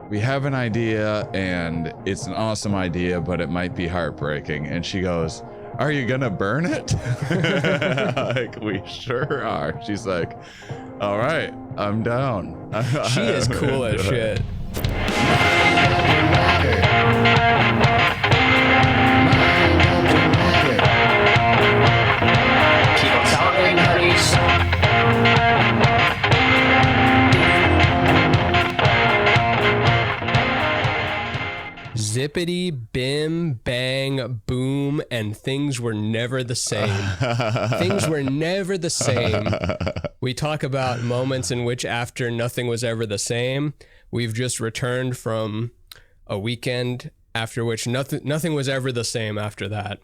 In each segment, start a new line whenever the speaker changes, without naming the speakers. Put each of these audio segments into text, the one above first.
we have an idea and it's an awesome idea, but it might be heartbreaking. And she goes, are you gonna burn it? Like, we sure are. She's like, all right, I'm down.
She is cool as shit.
Keep on sounding, honeys.
Zippity, bim, bang, boom, and things were never the same. Things were never the same. We talk about moments in which after nothing was ever the same. We've just returned from a weekend after which nothing was ever the same after that.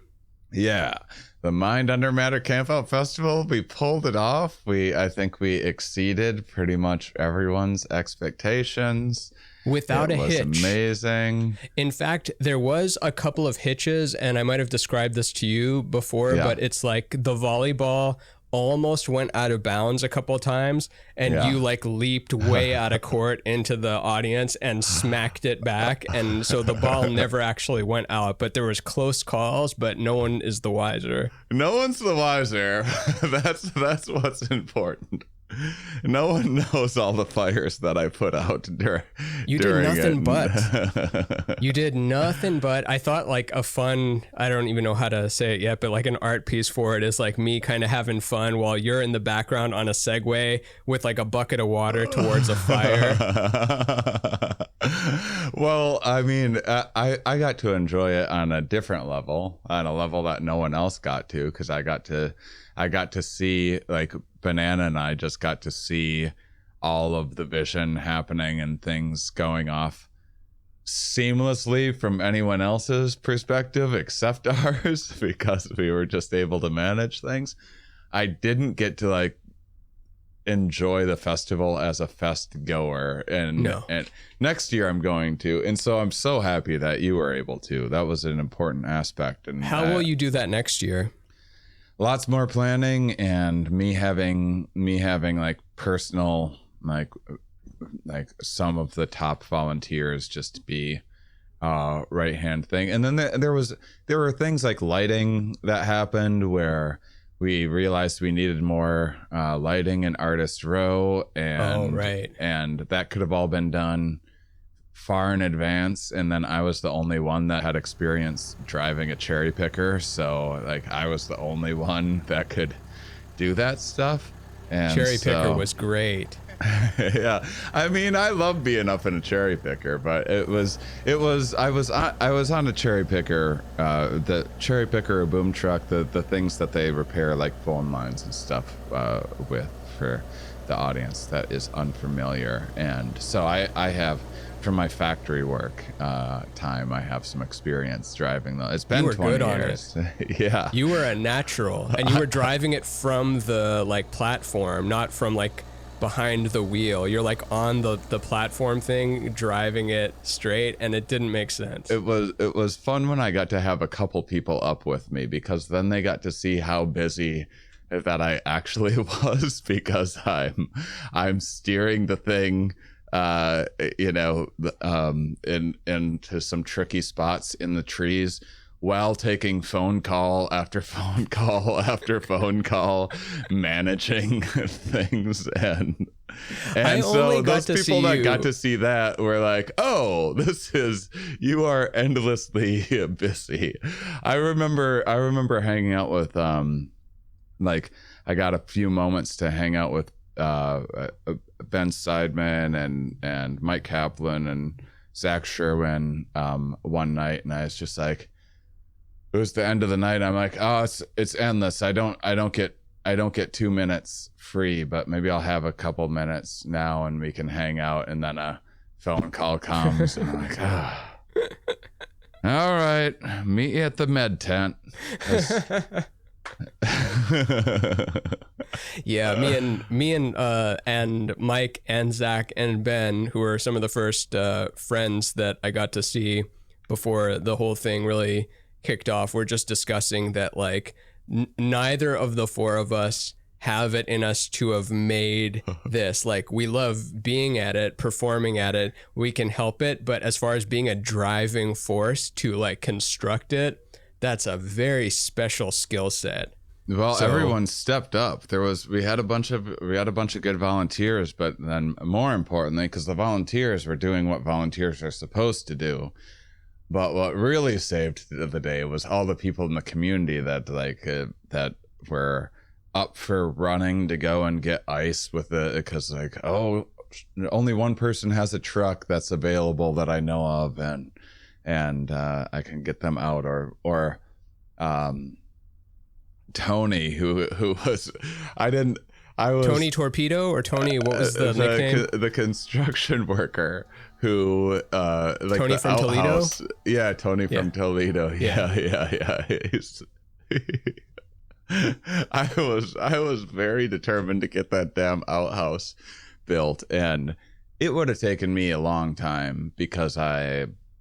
Yeah. The Mind Under Matter Campout Festival, we pulled it off. I think we exceeded pretty much everyone's expectations.
Without a hitch.
It was amazing.
In fact, there was a couple of hitches, and I might have described this to you before, but it's like the volleyball almost went out of bounds a couple of times, and you like leaped way out of court into the audience and smacked it back, and so the ball never actually went out, but there was close calls, but no one is the wiser.
No one's the wiser. That's what's important. No one knows all the fires that I put out
You did nothing but I thought like a fun, I don't even know how to say it yet, but like an art piece for it is like me kind of having fun while you're in the background on a Segway with like a bucket of water towards a fire.
Well, I mean, I got to enjoy it on a different level, on a level that no one else got to, because I got to see, like, Banana and I just got to see all of the vision happening and things going off seamlessly from anyone else's perspective except ours, because we were just able to manage things. I didn't get to like enjoy the festival as a fest goer, and next year I'm going to, and so I'm so happy that you were able to. That was an important aspect. And
how will you do that next year?
Lots more planning, and me having like personal, like some of the top volunteers just to be right hand thing. And then there were things like lighting that happened where we realized we needed more lighting in Artist Row, and and that could have all been done far in advance, and then I was the only one that had experience driving a cherry picker, so like I was the only one that could do that stuff. And
cherry picker was great.
Yeah, I mean, I love being up in a cherry picker, but I was on a cherry picker, the cherry picker or boom truck, the things that they repair like phone lines and stuff with, for the audience that is unfamiliar. And so I have, from my factory work time, I have some experience driving though. It's been 20 years. Yeah.
You were a natural, and you were driving it from the like platform, not from like behind the wheel. You're like on the platform thing, driving it straight, and it didn't make sense.
It was fun when I got to have a couple people up with me, because then they got to see how busy that I actually was, because I'm steering the thing into some tricky spots in the trees while taking phone call after phone call after phone call, managing things. And so those people that got to see that were like, oh, you are endlessly busy. I remember hanging out with, like, I got a few moments to hang out with Ben Seidman and Mike Kaplan and Zach Sherwin one night, and I was just like, it was the end of the night. I'm like, oh, it's endless. I don't get 2 minutes free, but maybe I'll have a couple minutes now and we can hang out. And then a phone call comes, and I'm like, all right, meet you at the med tent.
Yeah, me and Mike and Zach and Ben, who are some of the first friends that I got to see before the whole thing really kicked off, we're just discussing that like neither of the four of us have it in us to have made this. Like, we love being at it, performing at it. We can help it. But as far as being a driving force to like construct it, that's a very special skill set.
Well, everyone stepped up. We had a bunch of good volunteers, but then more importantly, because the volunteers were doing what volunteers are supposed to do. But what really saved the day was all the people in the community that that were up for running to go and get ice with it, because like, oh, only one person has a truck that's available that I know of, and I can get them out, or Tony, who was
Tony Torpedo, or Tony, what was the nickname?
The construction worker who like
Tony from
Outhouse.
Toledo.
Yeah, Tony from Toledo. Yeah. I was very determined to get that damn outhouse built, and it would have taken me a long time because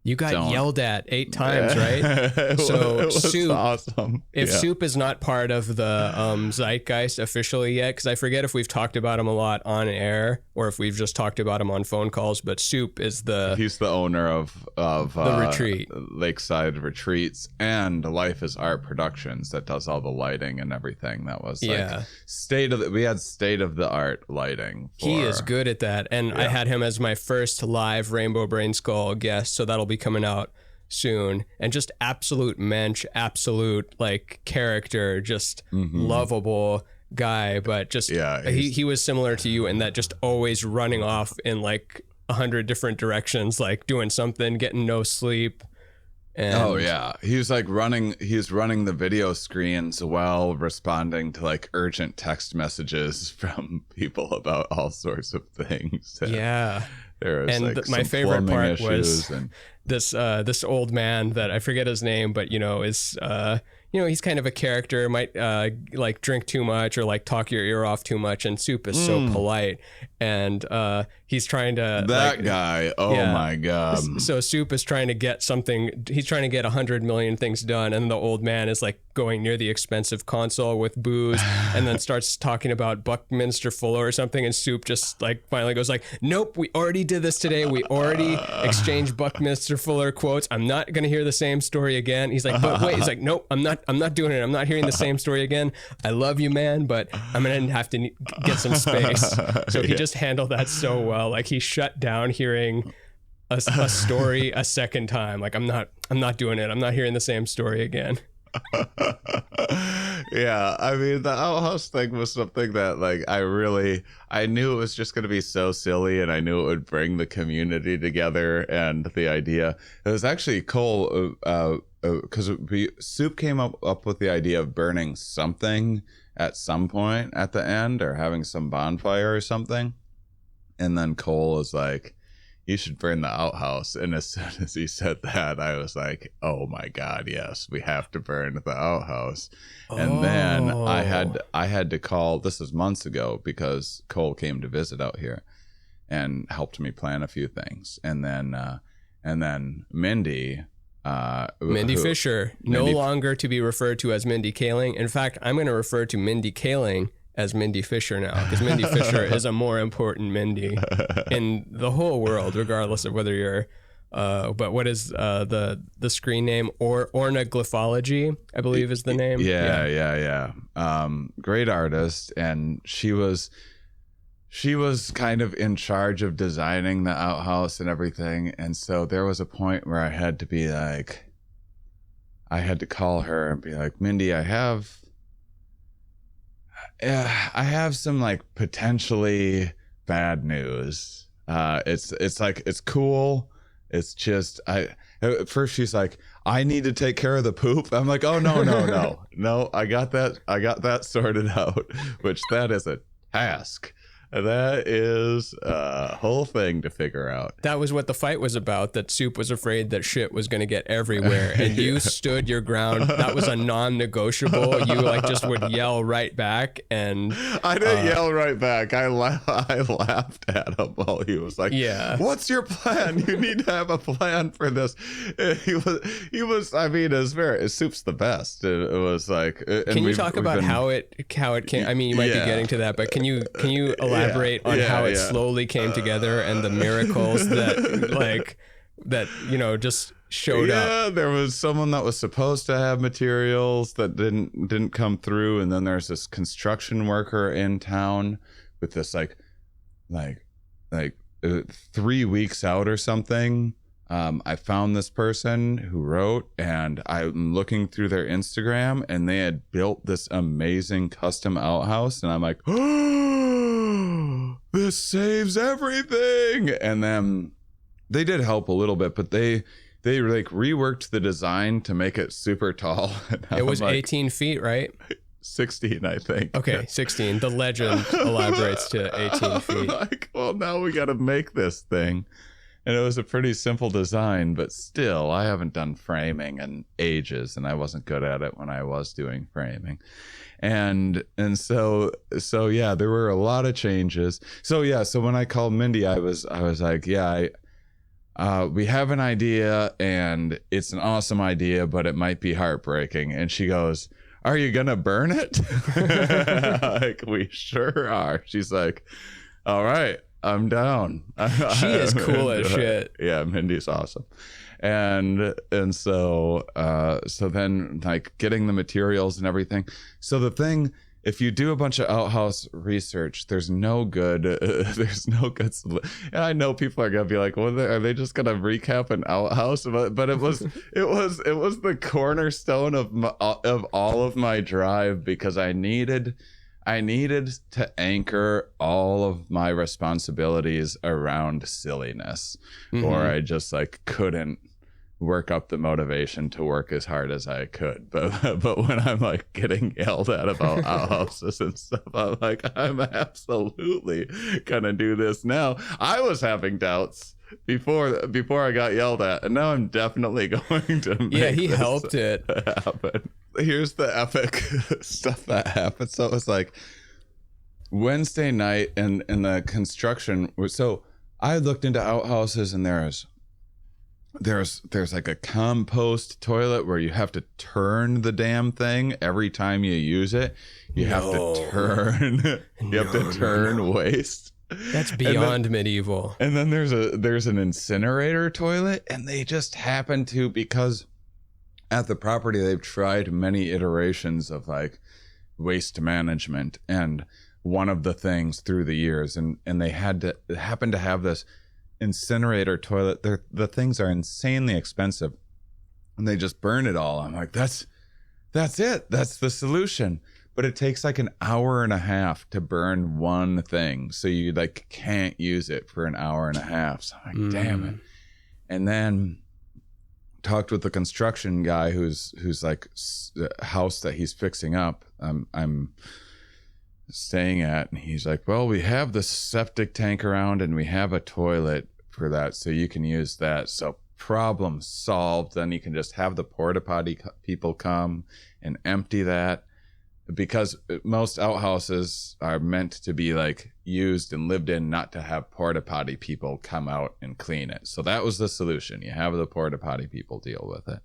you got
yelled at 8 times, right? So
it was
Soup,
awesome.
If Soup is not part of the zeitgeist officially yet, because I forget if we've talked about him a lot on air or if we've just talked about him on phone calls, but Soup is he's
the owner of
the retreat,
Lakeside Retreats, and Life is Art Productions that does all the lighting and everything. That was we had state of the art lighting.
He is good at that, and I had him as my first live Rainbow Brain Skull guest, so that'll be coming out soon. And just absolute mensch, absolute like character, just lovable guy, but just he was similar to you in that just always running off in like 100 different directions, like doing something, getting no sleep. And he's running the video screens while responding to like urgent text messages from people about all sorts of things. And like my favorite part was this old man that I forget his name, but is he's kind of a character, might like drink too much or like talk your ear off too much, and Soup is so polite, and he's trying to
guy. Oh my god.
So Soup is trying to get something. He's trying to get 100 million things done, and the old man is like going near the expensive console with booze, and then starts talking about Buckminster Fuller or something, and Soup just like finally goes like, "Nope, we already did this today. We already exchanged Buckminster Fuller quotes. I'm not gonna hear the same story again." He's like, "But wait," he's like, "Nope, I'm not doing it. I'm not hearing the same story again. I love you, man, but I'm gonna have to get some space." So he just handled that so well. Like, he shut down hearing a story a second time. Like, I'm not doing it. I'm not hearing the same story again.
Yeah, I mean, the outhouse thing was something that like I knew it was just going to be so silly, and I knew it would bring the community together. And the idea, it was actually Cole, because Soup came up with the idea of burning something at some point at the end, or having some bonfire or something, and then Cole was like, "You should burn the outhouse." And as soon as he said that, I was like, "Oh my god, yes, we have to burn the outhouse." And then I had to call. This was months ago, because Cole came to visit out here and helped me plan a few things. And then Mindy
Fisher, no longer to be referred to as Mindy Kaling. In fact, I'm going to refer to Mindy Kaling as Mindy Fisher now, because Mindy Fisher is a more important Mindy in the whole world, regardless of whether you're but what is the screen name? Ornaglyphology, I believe, is the name.
Yeah. Great artist, and she was kind of in charge of designing the outhouse and everything. And so there was a point where I had to call her and be like, "Mindy, I have some like potentially bad news. It's cool. It's just at first she's like, "I need to take care of the poop." I'm like, "Oh no, I got that sorted out," which that is a task. That is a whole thing to figure out.
That was what the fight was about, that Soup was afraid that shit was going to get everywhere. And you stood your ground. That was a non-negotiable. You like just would yell right back. And
I didn't yell right back. I laughed at him while he was like,
yeah,
what's your plan? You need to have a plan for this. He was, I mean, Soup's the best. It was like,
can you talk about how it came? I mean, you might be getting to that, but can you elaborate on how it slowly came together and the miracles that just showed up?
Yeah, there was someone that was supposed to have materials that didn't come through, and then there's this construction worker in town with this like 3 weeks out or something. I found this person who wrote, and I'm looking through their Instagram, and they had built this amazing custom outhouse, and I'm like, oh, this saves everything. And then they did help a little bit, but they like reworked the design to make it super tall.
It was like 18 feet, right?
16, I think.
Okay, 16. The legend elaborates to 18 feet.
Like, well, now we got to make this thing. And it was a pretty simple design, but still, I haven't done framing in ages, and I wasn't good at it when I was doing framing. And so yeah, there were a lot of changes. So when I called Mindy, I was like, yeah, we have an idea, and it's an awesome idea, but it might be heartbreaking. And she goes, are you gonna burn it? Like, we sure are. She's like, all right, I'm down.
She is cool as shit.
Yeah, Mindy's awesome. And so then like getting the materials and everything. So the thing, if you do a bunch of outhouse research, there's no good. And I know people are gonna be like, well, are they just gonna recap an outhouse? But it was the cornerstone of all of my drive, because I needed to anchor all of my responsibilities around silliness, or I just like couldn't work up the motivation to work as hard as I could. But when I'm like getting yelled at about outhouses and stuff, I'm like, I'm absolutely gonna do this now. I was having doubts before I got yelled at, and now I'm definitely going to make
he helped it
happen. Here's the epic stuff that happened. So it was like Wednesday night, and the construction was, so I looked into outhouses, and there's like a compost toilet where you have to turn the damn thing every time you use it. You have to turn waste.
That's beyond medieval.
And then there's an incinerator toilet, and they just happen to, because at the property they've tried many iterations of like waste management, and one of the things through the years, and they happened to have this incinerator toilet. The things are insanely expensive, and they just burn it all. I'm like, that's it. That's the solution. But it takes like an hour and a half to burn one thing, so you like can't use it for an hour and a half. So I'm like, damn it. And then talked with the construction guy who's like a house that he's fixing up. I'm staying at, and he's like, well, we have the septic tank around, and we have a toilet for that, so you can use that. So problem solved. Then you can just have the porta potty people come and empty that, because most outhouses are meant to be like used and lived in, not to have porta potty people come out and clean it. So that was the solution. You have the porta potty people deal with it.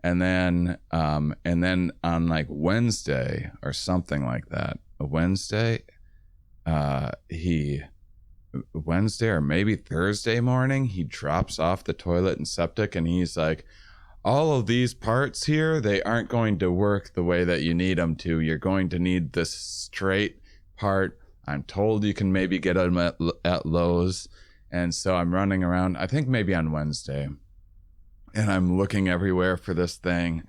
And then on like Wednesday or something like that, Wednesday or maybe Thursday morning, he drops off the toilet and septic, and he's like, all of these parts here, they aren't going to work the way that you need them to. You're going to need this straight part. I'm told you can maybe get them at Lowe's. And so I'm running around, I think maybe on Wednesday, and I'm looking everywhere for this thing.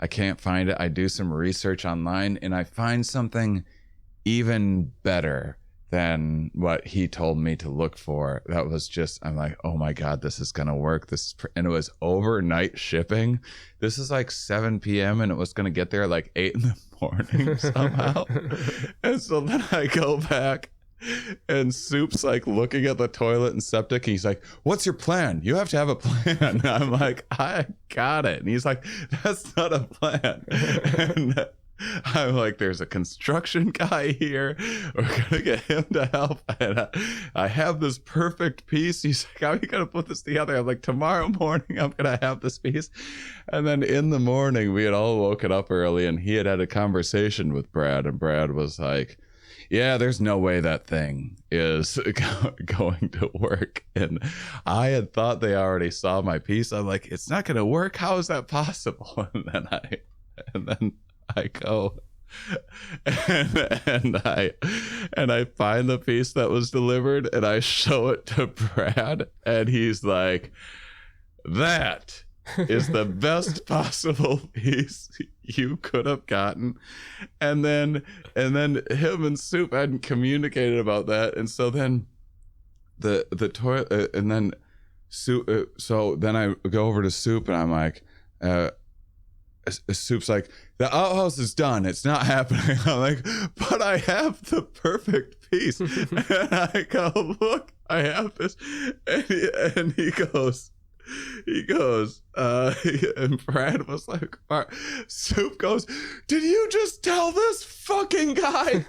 I can't find it. I do some research online, and I find something even better than what he told me to look for. That was just, I'm like, oh my God, this is gonna work. And it was overnight shipping. This is like 7 p.m. and it was gonna get there like 8 in the morning somehow. And so then I go back And Soup's like looking at the toilet and septic, and he's like, "What's your plan? You have to have a plan." I'm like, "I got it." And he's like, "That's not a plan." And I'm like, "There's a construction guy here. We're gonna get him to help." And I have this perfect piece. He's like, "How are you gonna put this together?" I'm like, "Tomorrow morning, I'm gonna have this piece." And then in the morning, we had all woken up early, and he had a conversation with Brad, and Brad was like, "Yeah, there's no way that thing is going to work." And I had thought they already saw my piece. I'm like, "It's not going to work. How is that possible?" And then I go and I find the piece that was delivered, and I show it to Brad, and he's like, "That is the best possible piece you could have gotten." And then him and Soup hadn't communicated about that, and so then the toilet, and then Soup. So then I go over to Soup, and I'm like, Soup's like, "The outhouse is done. It's not happening." I'm like, "But I have the perfect piece." And I go, "Look, I have this," and he goes, and Brad was like, Soup goes, "Did you just tell this fucking guy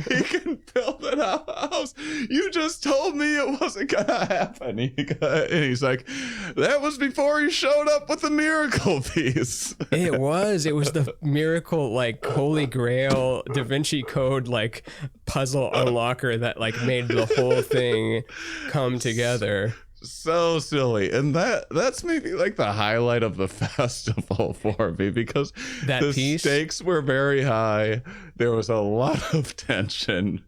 he can build an outhouse? You just told me it wasn't gonna happen." And he's like, "That was before he showed up with the miracle piece."
It was the miracle, like, Holy Grail Da Vinci Code, like, puzzle unlocker that, like, made the whole thing come together.
So silly. And that's maybe like the highlight of the festival for me, because the stakes were very high. There was a lot of tension,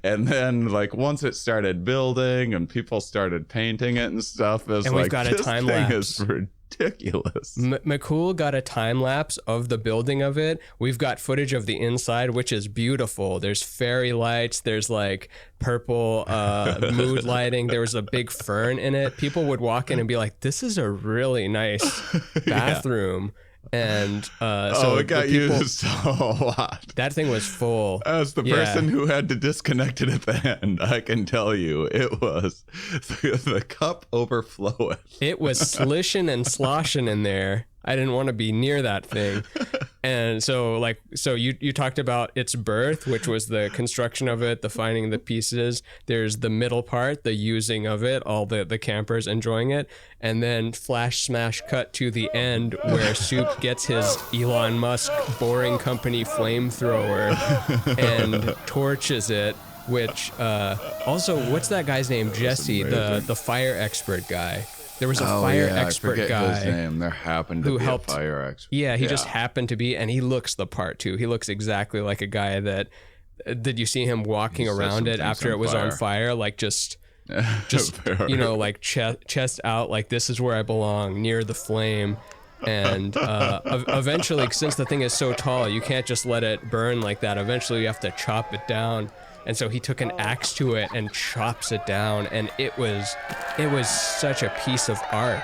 and then like once it started building and people started painting it and stuff, it's
and
like,
we've got a time lapse.
Is ridiculous.
McCool got a time lapse of the building of it. We've got footage of the inside, which is beautiful. There's fairy lights. There's like purple mood lighting. There was a big fern in it. People would walk in and be like, "This is a really nice bathroom." And so
it got used a lot.
That thing was full.
As the person who had to disconnect it at the end, I can tell you it was the cup overflowing.
It was slishing and sloshing in there. I didn't want to be near that thing. And so you talked about its birth, which was the construction of it, the finding the pieces. There's the middle part, the using of it, all the campers enjoying it. And then flash smash cut to the end where Soup gets his Elon Musk Boring Company flamethrower and torches it, which also, what's that guy's name? Jesse, the fire expert guy. There was a fire expert guy.
His name. There happened to be a fire expert.
Yeah, he just happened to be, and he looks the part too. He looks exactly like a guy that. Did you see him walking around it after it was on fire? Like just like chest out, like this is where I belong, near the flame. And eventually, since the thing is so tall, you can't just let it burn like that. Eventually, you have to chop it down. And so he took an axe to it and chops it down, and it was such a piece of art.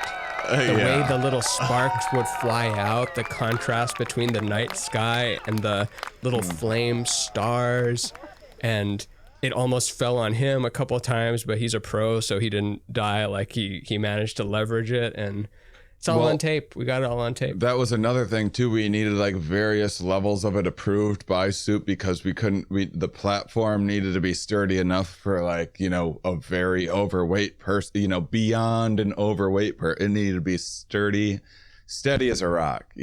The way the little sparks would fly out, the contrast between the night sky and the little flame stars, and it almost fell on him a couple of times, but he's a pro, so he didn't die. Like he managed to leverage it, and it's all on tape. We got it all on tape.
That was another thing too. We needed like various levels of it approved by Soup, because the platform needed to be sturdy enough for like, a very overweight person, beyond an overweight person. It needed to be steady as a rock,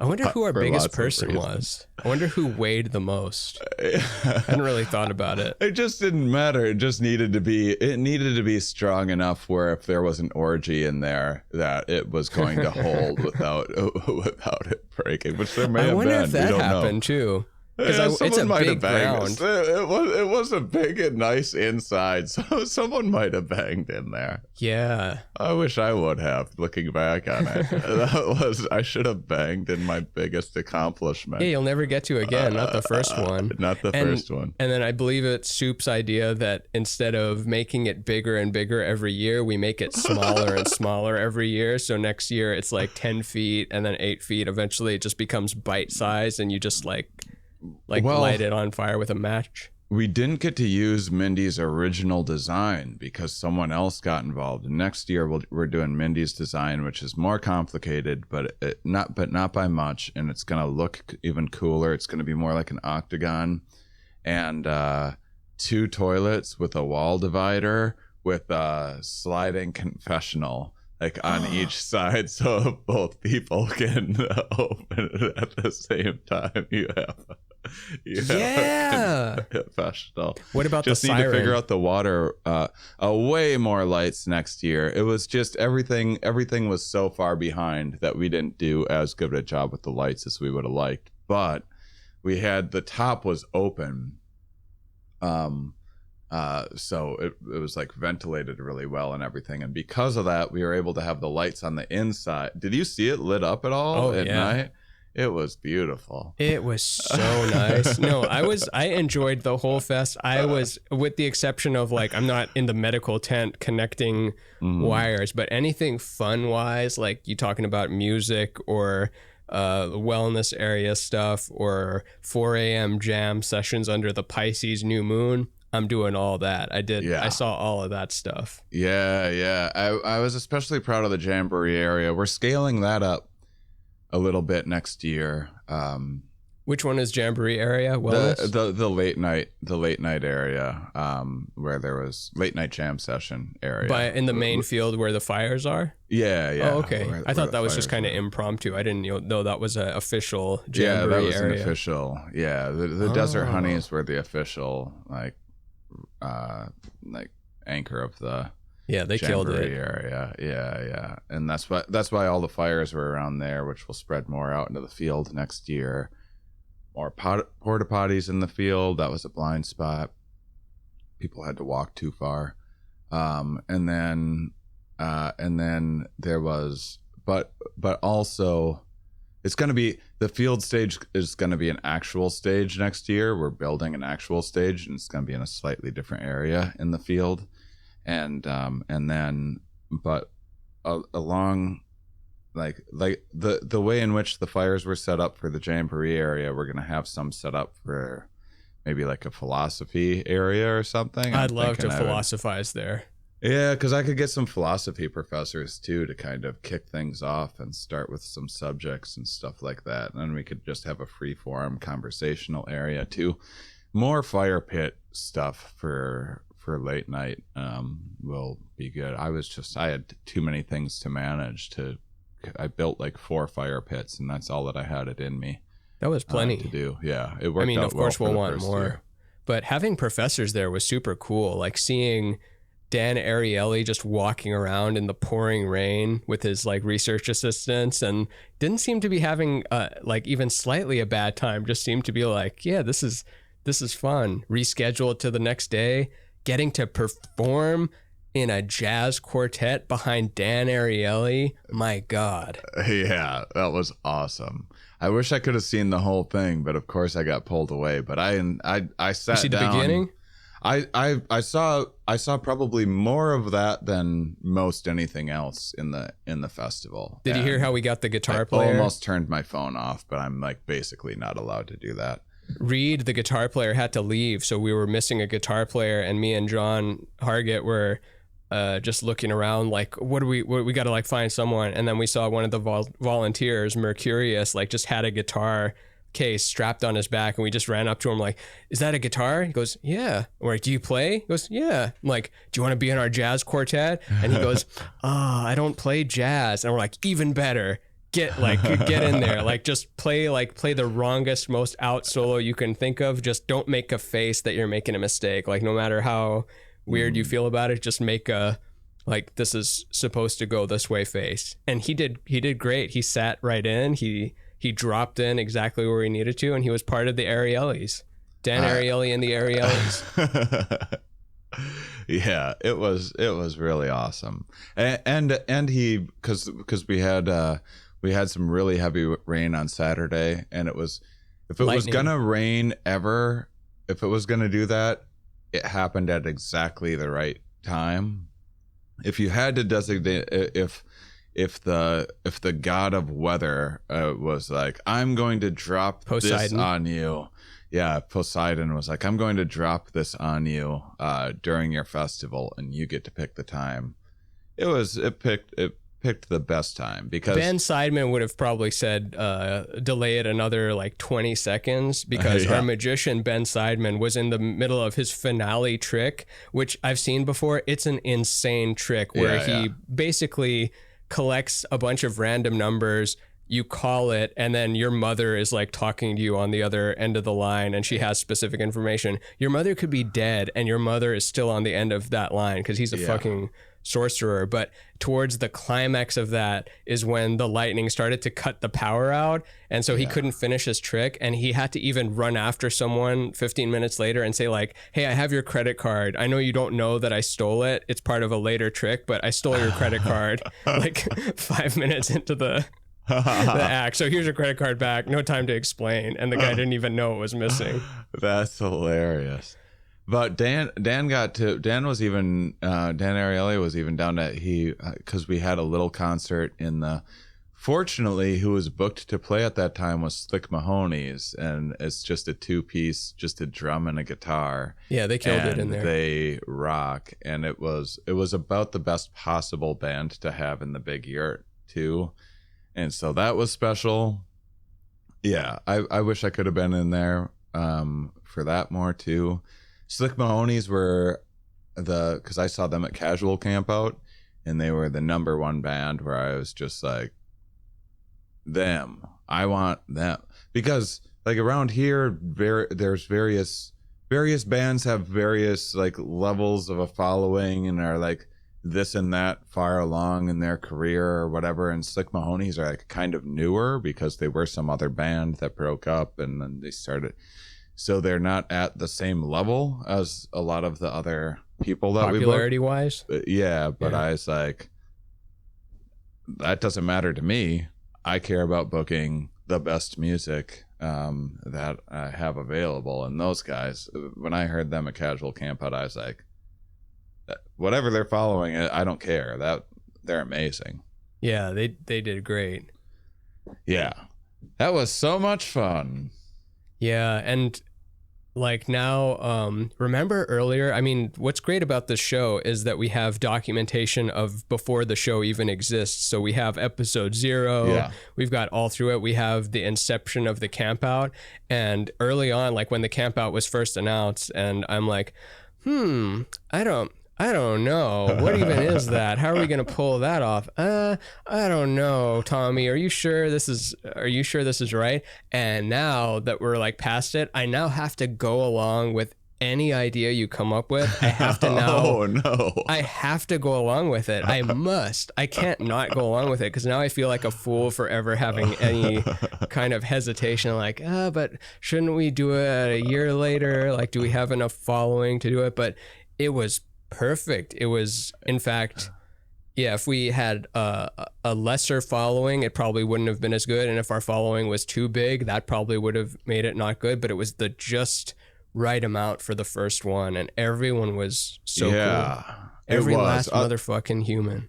I wonder who our biggest person was. I wonder who weighed the most. I hadn't really thought about it.
It just didn't matter. It just needed to be strong enough where if there was an orgy in there, that it was going to hold without it breaking. Which there may have been.
I wonder if that happened too. Because it's a big ground.
It was a big and nice inside, so someone might have banged in there.
Yeah.
I wish I would have, looking back on it. I should have banged in my biggest accomplishment.
Yeah, you'll never get to again, not the first one.
Not the first one.
And then I believe it's Soup's idea that instead of making it bigger and bigger every year, we make it smaller and smaller every year. So next year it's like 10 feet and then 8 feet. Eventually it just becomes bite-sized and you just light it on fire with a match.
we didn't get to use Mindy's original design because someone else got involved. And next year we're doing Mindy's design, which is more complicated, but not by much. And it's going to look even cooler. It's going to be more like an octagon, and 2 toilets with a wall divider with a sliding confessional like on each side, so both people can open it at the same time. You have a confessional.
What about
just
the
need
siren?
to figure out the water. Way more lights next year. It was just everything was so far behind that we didn't do as good a job with the lights as we would have liked. But we had, the top was open, so it was like ventilated really well and everything, and because of that we were able to have the lights on the inside. Did you see it lit up at all at night? It was beautiful.
It was so nice. No, I enjoyed the whole fest. I was, with the exception of like, I'm not in the medical tent connecting wires, but anything fun wise, like you talking about music or wellness area stuff or 4 a.m. jam sessions under the Pisces new moon, I'm doing all that. I saw all of that stuff.
Yeah. I was especially proud of the Jamboree area. We're scaling that up a little bit next year.
Which one is Jamboree area? Wellness?
The late night area, where there was late night jam session area.
In the main field where the fires are?
Yeah.
Oh, okay. I thought that was just kind of impromptu. I didn't know that was an official Jamboree area.
Yeah, that was an official. Yeah, the Desert Honeys were the official like anchor of the
they killed it.
Area. Yeah, and that's why all the fires were around there, which will spread more out into the field next year. More porta potties in the field. That was a blind spot. People had to walk too far, and then there was, but also, it's going to be, the field stage is going to be an actual stage next year. We're building an actual stage, and it's going to be in a slightly different area in the field. And then, but along, like the way in which the fires were set up for the Jamboree area, we're going to have some set up for maybe like a philosophy area or something.
I'd love to philosophize there.
Yeah, because I could get some philosophy professors too to kind of kick things off and start with some subjects and stuff like that. And then we could just have a free form conversational area too. More fire pit stuff for late night will be good. I had too many things to manage. I built like 4 fire pits, and that's all that I had it in me.
That was plenty
to do. Yeah, it worked.
Of course we'll want more year. But having professors there was super cool. Like seeing Dan Ariely just walking around in the pouring rain with his like research assistants, and didn't seem to be having like even slightly a bad time. Just seemed to be like, yeah, this is fun. Reschedule it to the next day. Getting to perform in a jazz quartet behind Dan Ariely, my God. Yeah,
that was awesome. I wish I could have seen the whole thing, but of course I got pulled away. But I sat
you see
down.
The beginning?
I saw probably more of that than most anything else in the festival.
Did you hear how we got the guitar player?
I almost turned my phone off, but I'm like basically not allowed to do that.
Reed, the guitar player, had to leave, so we were missing a guitar player, and me and John Hargett were just looking around like, what do we got to like find someone. And then we saw one of the volunteers, Mercurius, like just had a guitar case strapped on his back, and we just ran up to him like, is that a guitar? He goes, yeah. We're like, do you play? He goes, yeah. I'm like, do you want to be in our jazz quartet? And he goes, I don't play jazz. And we're like, even better. Get in there, like just play the wrongest, most out solo you can think of. Just don't make a face that you're making a mistake. Like no matter how weird you feel about it, just make a like this is supposed to go this way face. And he did great. He sat right in. He dropped in exactly where he needed to, and he was part of the Arielys. Dan Ariely and the Arielys.
Yeah, it was really awesome. And he because we had some really heavy rain on Saturday, and it was, if it was gonna rain ever, if it was gonna do that, it happened at exactly the right time. If you had to designate, if the god of weather was like, I'm going to drop
Poseidon.
this on you, yeah, Poseidon was like, I'm going to drop this on you during your festival, and you get to pick the time. It picked the best time because
Ben Seidman would have probably said delay it another like 20 seconds because our magician Ben Seidman was in the middle of his finale trick, which I've seen before. It's an insane trick where he basically collects a bunch of random numbers. You call it, and then your mother is like talking to you on the other end of the line, and she has specific information. Your mother could be dead, and your mother is still on the end of that line because he's a fucking sorcerer. But towards the climax of that is when the lightning started to cut the power out, and so he couldn't finish his trick, and he had to even run after someone 15 minutes later and say like, hey, I have your credit card. I know you don't know that I stole it. It's part of a later trick, but I stole your credit card like 5 minutes into the act. So here's your credit card back. No time to explain. And the guy didn't even know it was missing.
That's hilarious. But Dan Ariely was even down to because we had a little concert in the. Fortunately, who was booked to play at that time was Slick Mahoney's, and it's just a 2-piece, just a drum and a guitar.
Yeah, they killed it in there.
They rock, and it was about the best possible band to have in the big yurt too. And so that was special. Yeah, I wish I could have been in there for that more too. Slick Mahoney's were because I saw them at Casual Campout, and they were the number one band where I was just like, I want them. Because like around here, there's various bands have various like levels of a following and are like this and that far along in their career or whatever, and Slick Mahoney's are like kind of newer because they were some other band that broke up and then they started, so they're not at the same level as a lot of the other people that
popularity wise.
But I was like, that doesn't matter to me. I care about booking the best music that I have available, and those guys, when I heard them at Casual Campout, I was like, whatever they're following, I don't care. That they're amazing.
Yeah, they did great.
Yeah, that was so much fun.
Yeah, and like now, remember earlier, I mean, what's great about this show is that we have documentation of before the show even exists. So we have episode 0, we've got all through it. We have the inception of the Campout, and early on, like when the Campout was first announced, and I'm like, I don't know. What even is that? How are we going to pull that off? I don't know, Tommy. Are you sure this is right? And now that we're like past it, I now have to go along with any idea you come up with. I have to now. Oh no. I have to go along with it. I must. I can't not go along with it because now I feel like a fool for ever having any kind of hesitation like, but shouldn't we do it a year later? Like, do we have enough following to do it? But it was perfect. It was, in fact, if we had a lesser following, it probably wouldn't have been as good. And if our following was too big, that probably would have made it not good. But it was the just right amount for the first one, and everyone was so cool. Every last motherfucking human.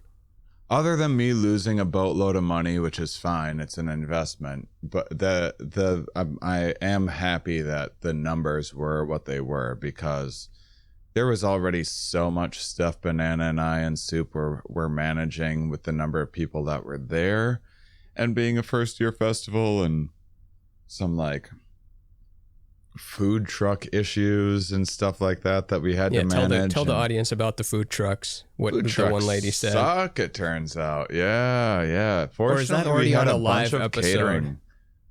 Other than me losing a boatload of money, which is fine, it's an investment. But I am happy that the numbers were what they were, because there was already so much stuff Banana and I and Soup were managing with the number of people that were there, and being a first year festival, and some like food truck issues and stuff like that we had to manage.
Tell the audience about the food trucks. What
food
the one lady said.
Suck, it turns out. Yeah. Fortunately,
or is that already on a live episode? Catering.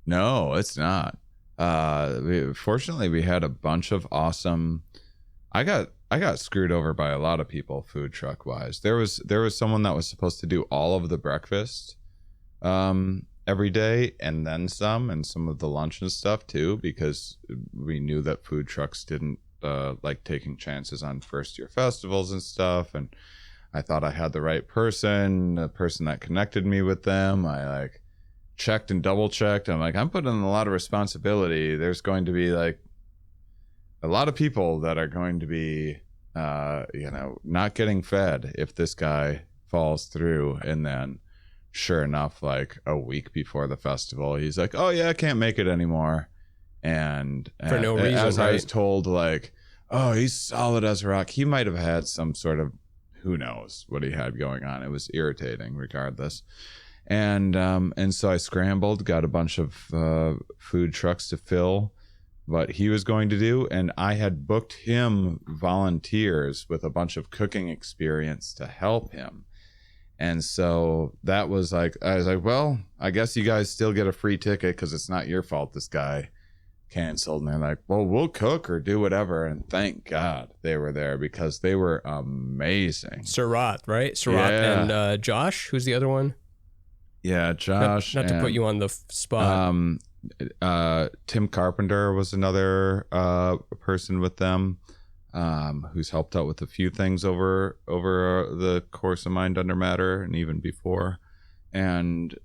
No, it's not. Fortunately, we had a bunch of awesome. I got screwed over by a lot of people food truck wise. There was someone that was supposed to do all of the breakfast every day and then some, and some of the lunch and stuff too, because we knew that food trucks didn't like taking chances on first year festivals and stuff. And I thought I had the right person, the person that connected me with them. I like checked and double checked. I'm like, I'm putting a lot of responsibility. There's going to be like a lot of people that are going to be not getting fed if this guy falls through. And then sure enough, like a week before the festival, he's like, oh yeah, I can't make it anymore. And
for no reason,
as
right?
I was told, like, oh, he's solid as a rock. He might have had some sort of, who knows what he had going on. It was irritating regardless. And so I scrambled, got a bunch of food trucks to fill what he was going to do. And I had booked him volunteers with a bunch of cooking experience to help him. And so that was like, I was like, well, I guess you guys still get a free ticket because it's not your fault this guy canceled. And they're like, well, we'll cook or do whatever. And thank God they were there because they were amazing.
Surat, right? Surat and Josh, who's the other one?
Yeah, Josh.
Not to put you on the spot.
Tim Carpenter was another person with them who's helped out with a few things over the course of Mind Under Matter and even before. And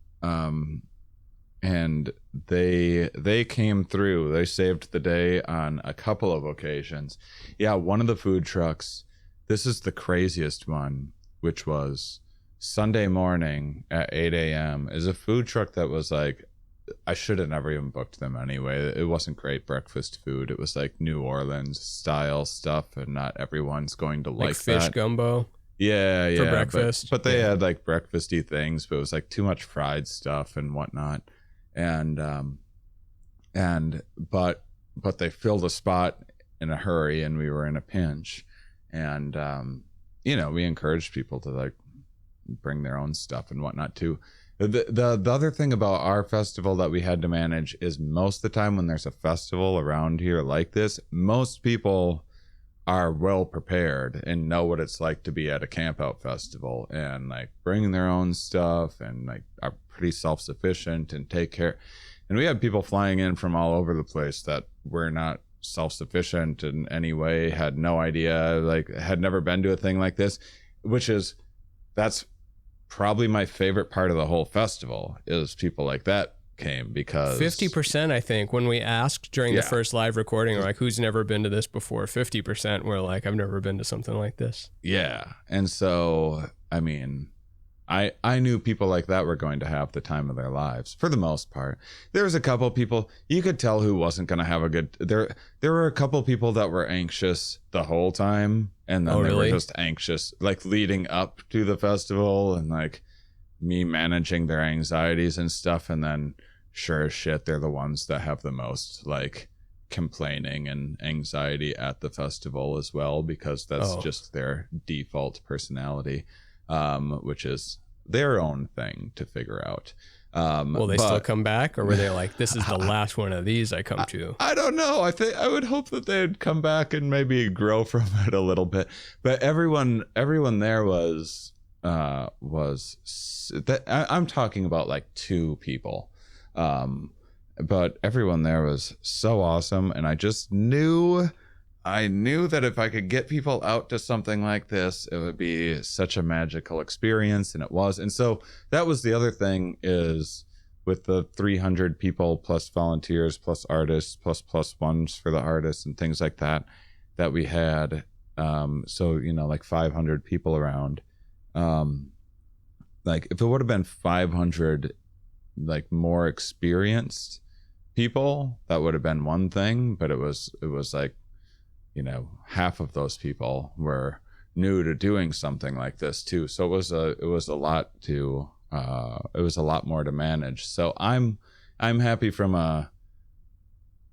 they came through. They saved the day on a couple of occasions. Yeah, one of the food trucks, this is the craziest one, which was Sunday morning at 8 a.m. is a food truck that was like, I should have never even booked them anyway. It wasn't great breakfast food. It was like New Orleans style stuff, and not everyone's going to like
fish
that.
gumbo.
Yeah,
for breakfast.
But they had like breakfasty things, but it was like too much fried stuff and whatnot. But they filled a spot in a hurry, and we were in a pinch. And we encouraged people to like bring their own stuff and whatnot too. The other thing about our festival that we had to manage is most of the time when there's a festival around here like this, most people are well prepared and know what it's like to be at a Campout festival and like bring their own stuff and like are pretty self-sufficient and take care. And we had people flying in from all over the place that were not self-sufficient in any way, had no idea, like had never been to a thing like this, that's probably my favorite part of the whole festival is people like that came, because
50%, I think, when we asked during the first live recording, like, who's never been to this before, 50% were like, I've never been to something like this.
Yeah. And so, I mean, I knew people like that were going to have the time of their lives for the most part. There was a couple people you could tell who wasn't going to have a good, there were a couple people that were anxious the whole time, and then they were just anxious like leading up to the festival, and like me managing their anxieties and stuff. And then sure as shit, they're the ones that have the most like complaining and anxiety at the festival as well, because that's just their default personality, which is their own thing to figure out.
Will they still come back, or were they like, this is the last one of these I come to?
I don't know. I would hope that they'd come back and maybe grow from it a little bit. But everyone there was I'm talking about like 2 people. But everyone there was so awesome, and I just knew that if I could get people out to something like this, it would be such a magical experience, and it was. And so that was the other thing, is with the 300 people plus volunteers plus artists plus ones for the artists and things like that we had. So, like 500 people around. Like if it would have been 500 like more experienced people, that would have been one thing, but it was like, half of those people were new to doing something like this too. So it was a lot more to manage. So I'm happy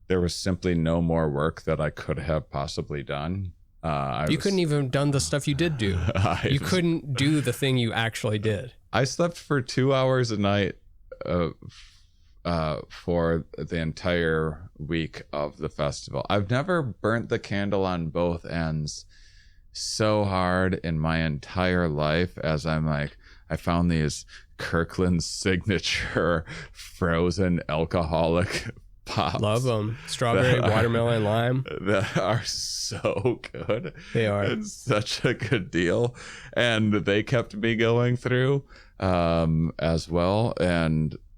there was simply no more work that I could have possibly done. You couldn't even have done the stuff you did do. You couldn't do the thing you actually did. I slept for 2 hours a night for the entire week of the festival. I've never burnt the candle on both ends so hard in my entire life, as I'm like, I found these Kirkland signature frozen alcoholic pops.
Love them. Strawberry, watermelon, lime.
That are so good.
They are.
It's such a good deal. And they kept me going through as well.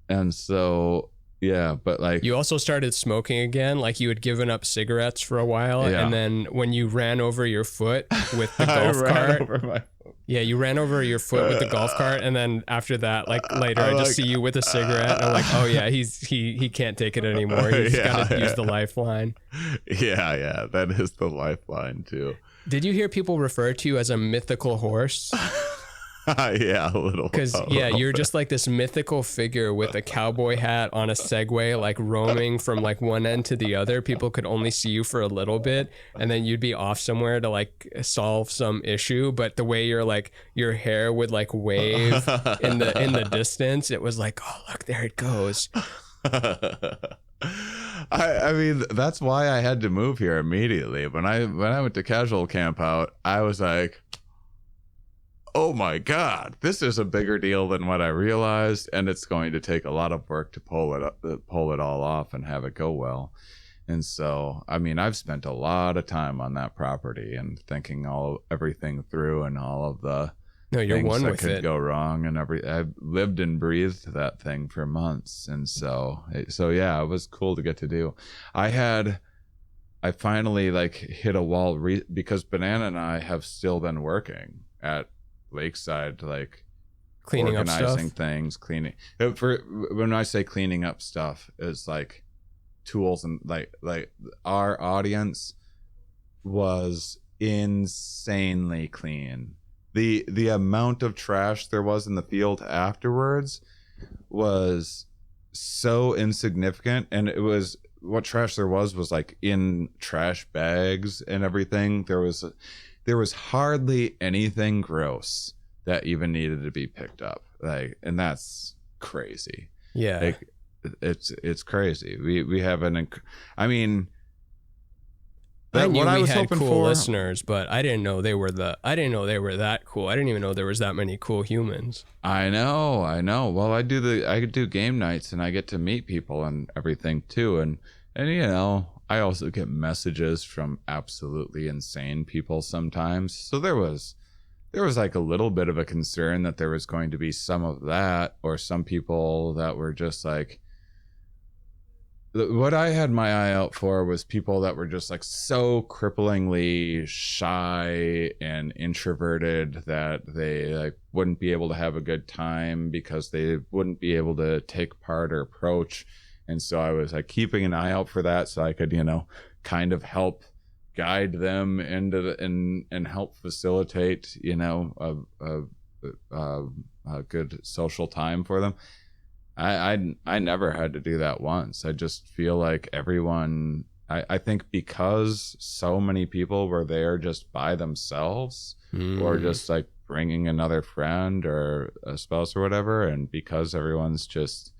And so, yeah, but like... You
also started smoking again, like you had given up cigarettes for a while, and then when you ran over your foot with the golf cart, Yeah, you ran over your foot with the golf cart, and then after that, like later, I just see you with a cigarette, and I'm like, oh yeah, he can't take it anymore. He's got to use the lifeline.
Yeah, that is the lifeline too.
Did you hear people refer to you as a mythical horse?
Yeah, a little.
Because you're just like this mythical figure with a cowboy hat on a Segway, like roaming from like one end to the other. People could only see you for a little bit, and then you'd be off somewhere to like solve some issue. But the way your hair would like wave in the distance, it was like, oh look, there it goes.
I mean, that's why I had to move here immediately. When I went to Casual Campout, I was like, oh my God, this is a bigger deal than what I realized, and it's going to take a lot of work to pull it all off and have it go well. And so, I mean, I've spent a lot of time on that property and thinking everything through and all of the things that could go wrong and I lived and breathed that thing for months, and so yeah, it was cool to get to do. I finally like hit a wall because Banana and I have still been working at Lakeside, like
cleaning
organizing
up stuff.
Things, cleaning. When I say cleaning up stuff, is like tools and like our audience was insanely clean. The amount of trash there was in the field afterwards was so insignificant, and it was what trash there was like in trash bags and everything. There was hardly anything gross that even needed to be picked up. Like, and that's crazy.
Yeah.
Like, it's crazy. We have I mean,
I knew we had cool listeners, but I didn't know they were that cool. I didn't even know there was that many cool humans.
I know. Well, I do game nights and I get to meet people and everything too. And you know, I also get messages from absolutely insane people sometimes. So there was like a little bit of a concern that there was going to be some of that, or some people that were just like, what I had my eye out for was people that were just like so cripplingly shy and introverted that they like wouldn't be able to have a good time because they wouldn't be able to take part or approach. And so I was like keeping an eye out for that, so I could, you know, kind of help guide them into and help facilitate, you know, a good social time for them. I never had to do that once. I just feel like everyone, I think because so many people were there just by themselves or just like bringing another friend or a spouse or whatever, and because everyone's just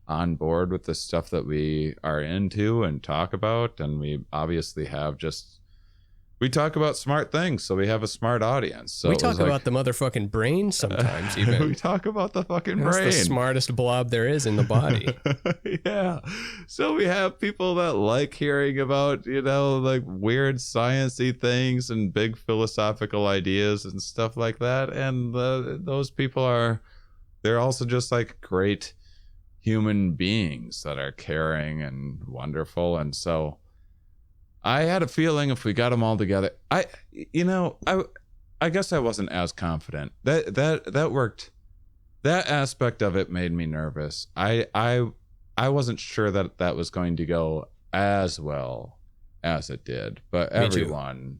on board with the stuff that we are into and talk about, and we obviously have we talk about smart things, so we have a smart audience. So
we talk about the motherfucking brain sometimes. Even
we talk about the fucking brain.
That's the smartest blob there is in the body.
Yeah. So we have people that like hearing about, you know, like weird sciencey things and big philosophical ideas and stuff like that. And those people they're also just like great human beings that are caring and wonderful. And so I had a feeling if we got them all together, I guess I wasn't as confident. That worked. That aspect of it made me nervous. I wasn't sure that was going to go as well as it did, but everyone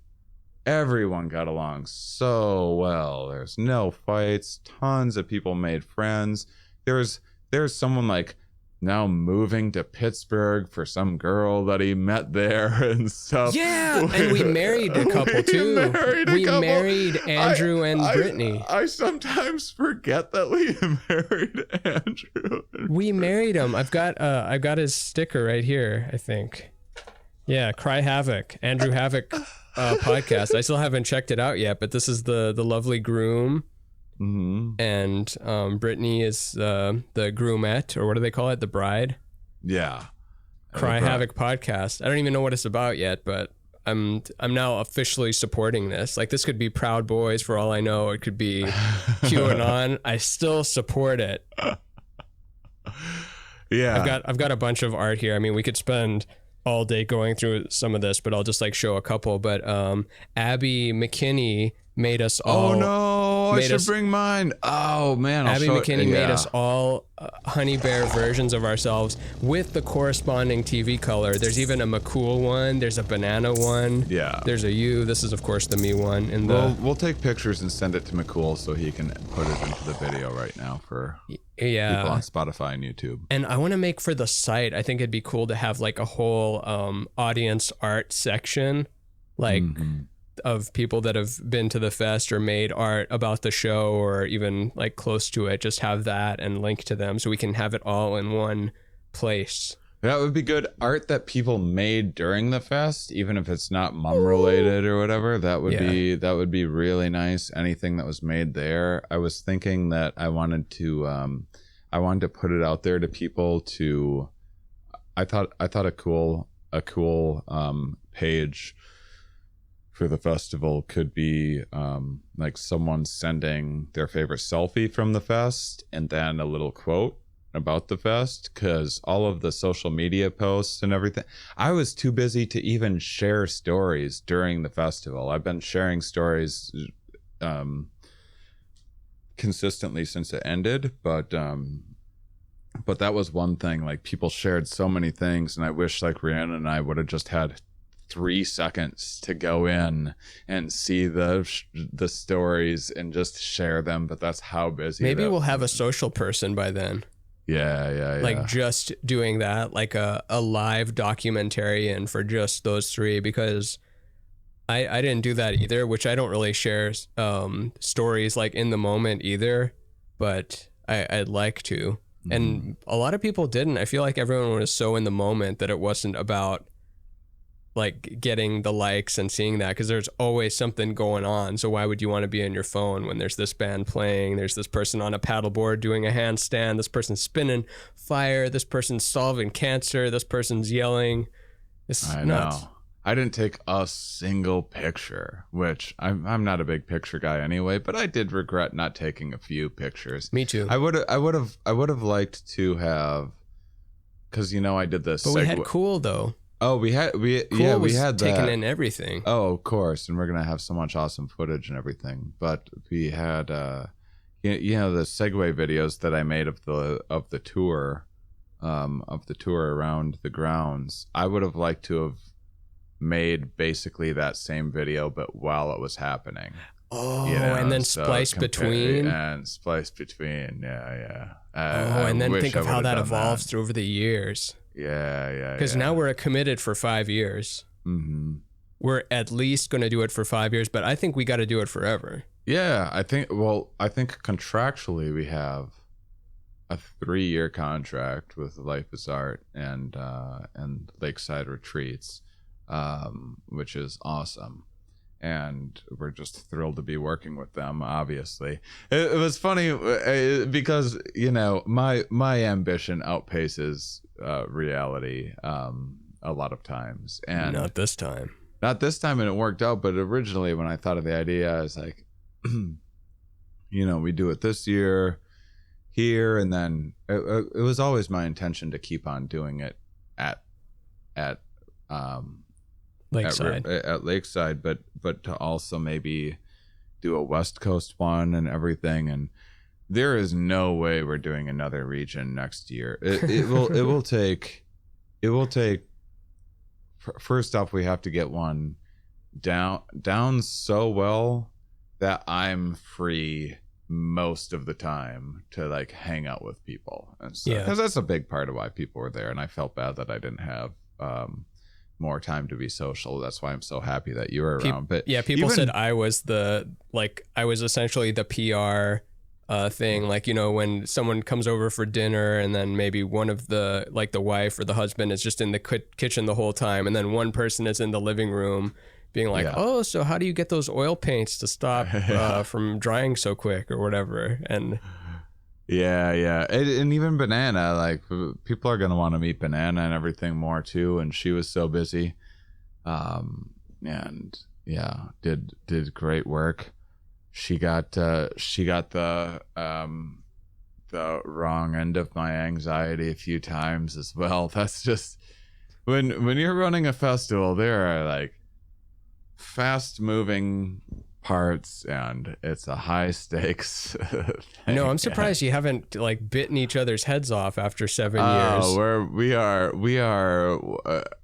got along so well. There's no fights. Tons of people made friends. There's someone like now moving to Pittsburgh for some girl that he met there and stuff.
Yeah, and we married a couple too. We married Andrew and Brittany.
I sometimes forget that we married Andrew.
We married him. I've got his sticker right here, I think. Yeah, Cry Havoc, Andrew Havoc podcast. I still haven't checked it out yet, but this is the lovely groom.
Mm-hmm.
And Brittany is the groomette, or what do they call it? The bride.
Yeah.
Cry Havoc podcast. I don't even know what it's about yet, but I'm now officially supporting this. Like, this could be Proud Boys for all I know. It could be QAnon. I still support it.
Yeah.
I've got a bunch of art here. I mean, we could spend all day going through some of this, but I'll just like show a couple. But Abby McKinney made us all.
Oh no! I should bring mine. Oh man!
Abby McKinney made us all honey bear versions of ourselves with the corresponding TV color. There's even a McCool one. There's a banana one.
Yeah.
There's a U. This is of course the me one.
We'll take pictures and send it to McCool so he can put it into the video right now for people on Spotify and YouTube.
And I want to make for the site. I think it'd be cool to have like a whole audience art section, like. Of people that have been to the fest or made art about the show or even like close to it, just have that and link to them so we can have it all in one place.
That would be good. Art that people made during the fest, even if it's not Mum related or whatever, that would be really nice. Anything that was made there. I was thinking that I wanted to put it out there to people to I thought a cool page for the festival could be like someone sending their favorite selfie from the fest and then a little quote about the fest, because all of the social media posts and everything, I was too busy to even share stories during the festival. I've been sharing stories consistently since it ended, but that was one thing. Like, people shared so many things, and I wish like Rhiannon and I would have just had 3 seconds to go in and see the stories and just share them, but that's how busy.
Maybe we'll have a social person by then.
Yeah.
Like just doing that, like a live documentarian for just those 3, because I didn't do that either, which I don't really share stories like in the moment either, but I'd like to. And a lot of people didn't. I feel like everyone was so in the moment that it wasn't about like getting the likes and seeing that, because there's always something going on. So why would you want to be on your phone when there's this band playing, there's this person on a paddleboard doing a handstand, this person's spinning fire, this person's solving cancer, this person's yelling. It's nuts.
Know. I didn't take a single picture, which I'm not a big picture guy anyway, but I did regret not taking a few pictures.
Me too.
I would have liked to have, because I did this.
But we had Cool though.
Oh, we had
taken in everything.
Oh, of course, and we're gonna have so much awesome footage and everything. But we had, the segue videos that I made of the tour around the grounds. I would have liked to have made basically that same video, but while it was happening.
Oh, and then splice between.
Yeah.
And then think of how that evolves over the years.
Yeah.
Because now we're committed for 5 years.
Mm-hmm.
We're at least going to do it for 5 years, but I think we got to do it forever.
Yeah, I think contractually we have a 3-year contract with Life is Art and Lakeside Retreats, which is awesome. And we're just thrilled to be working with them. Obviously, it was funny because my ambition outpaces reality a lot lot of times. And
not this time,
and it worked out. But originally, when I thought of the idea, I was like, we do it this year here, and then it was always my intention to keep on doing it at
Lakeside.
At Lakeside, but to also maybe do a West Coast one and everything. And there is no way we're doing another region next year. It will take. First off, we have to get one down so well that I'm free most of the time to like hang out with people and stuff.
Yeah,
because that's a big part of why people were there, and I felt bad that I didn't have more time to be social. That's why I'm so happy that you were around. But
yeah, people said I was essentially the PR thing, like, when someone comes over for dinner and then maybe one of the wife or the husband is just in the kitchen the whole time, and then one person is in the living room being like, oh, so how do you get those oil paints to stop from drying so quick or whatever? And
yeah. And even Banana, like, people are going to want to meet Banana and everything more too. And she was so busy. And yeah, did great work. She got the wrong end of my anxiety a few times as well. That's just when you're running a festival, there are like fast moving parts, and it's a high stakes thing.
No, I'm surprised you haven't like bitten each other's heads off after 7 years.
We are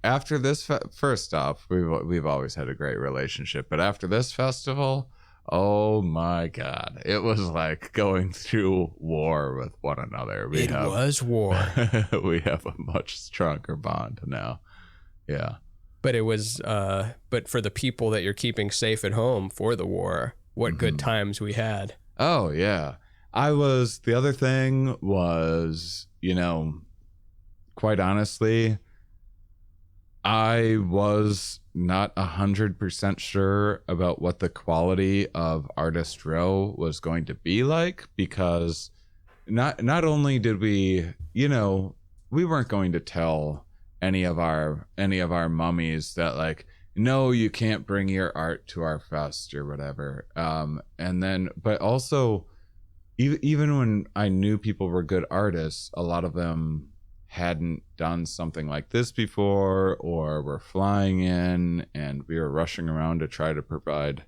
after this first off, we've always had a great relationship, but after this festival, oh my God, it was like going through war with one another. It was war. We have a much stronger bond now. Yeah.
But it was, but for the people that you're keeping safe at home for the war, what good times we had.
Oh, yeah. The other thing was, quite honestly, I was not 100% sure about what the quality of Artist Row was going to be like, because not only did we weren't going to tell any of our mummies that like, no, you can't bring your art to our fest or whatever. But also, even when I knew people were good artists, a lot of them hadn't done something like this before, or were flying in, and we were rushing around to try to provide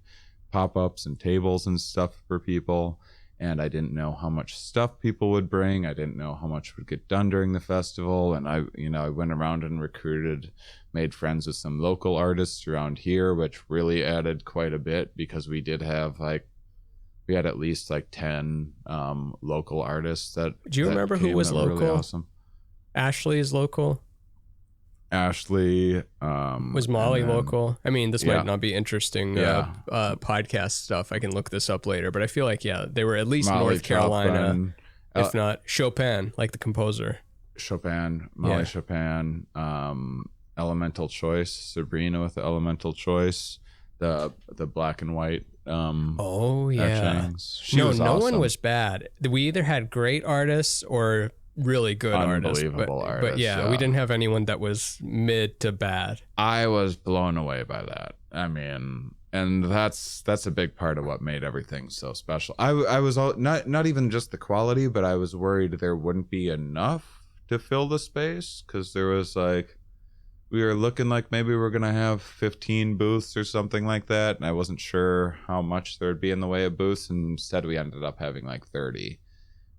pop-ups and tables and stuff for people. And I didn't know how much stuff people would bring. I didn't know how much would get done during the festival. And I went around and made friends with some local artists around here, which really added quite a bit, because we had at least 10 local artists that.
Do you remember who was local? Really awesome. Ashley is local.
Ashley
was Molly local. I mean, this might not be interesting podcast stuff. I can look this up later, but I feel like they were at least Molly North Carolina, if not Chopin, like the composer.
Molly Chopin, Elemental Choice, Sabrina with the Elemental Choice, the black and white. Etchings.
No one was bad. We either had great artists or really good artists, but yeah, we didn't have anyone that was mid to bad.
I was blown away by that. I mean, and that's a big part of what made everything so special. I was not even just the quality, but I was worried there wouldn't be enough to fill the space, because there was we were looking like maybe we're gonna have 15 booths or something like that, and I wasn't sure how much there would be in the way of booths, and instead we ended up having 30.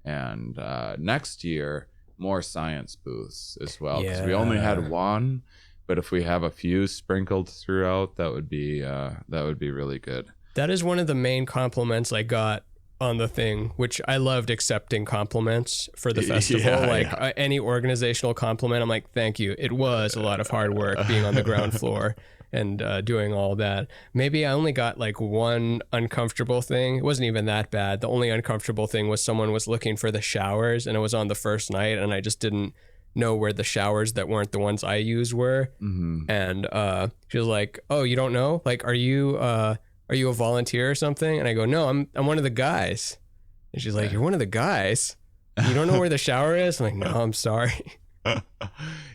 And next year, more science booths as well, because we only had one. But if we have a few sprinkled throughout, that would be really good.
That is one of the main compliments I got on the thing, which I loved accepting compliments for the festival. Any organizational compliment, I'm like, thank you. It was a lot of hard work being on the ground floor and doing all that. Maybe I only got one uncomfortable thing. It wasn't even that bad. The only uncomfortable thing was someone was looking for the showers, and it was on the first night, and I just didn't know where the showers that weren't the ones I used were. And she was like, oh, you don't know? Are you a volunteer or something? And I go, no, I'm one of the guys. And she's like, you're one of the guys? You don't know where the shower is? I'm like, no, I'm sorry.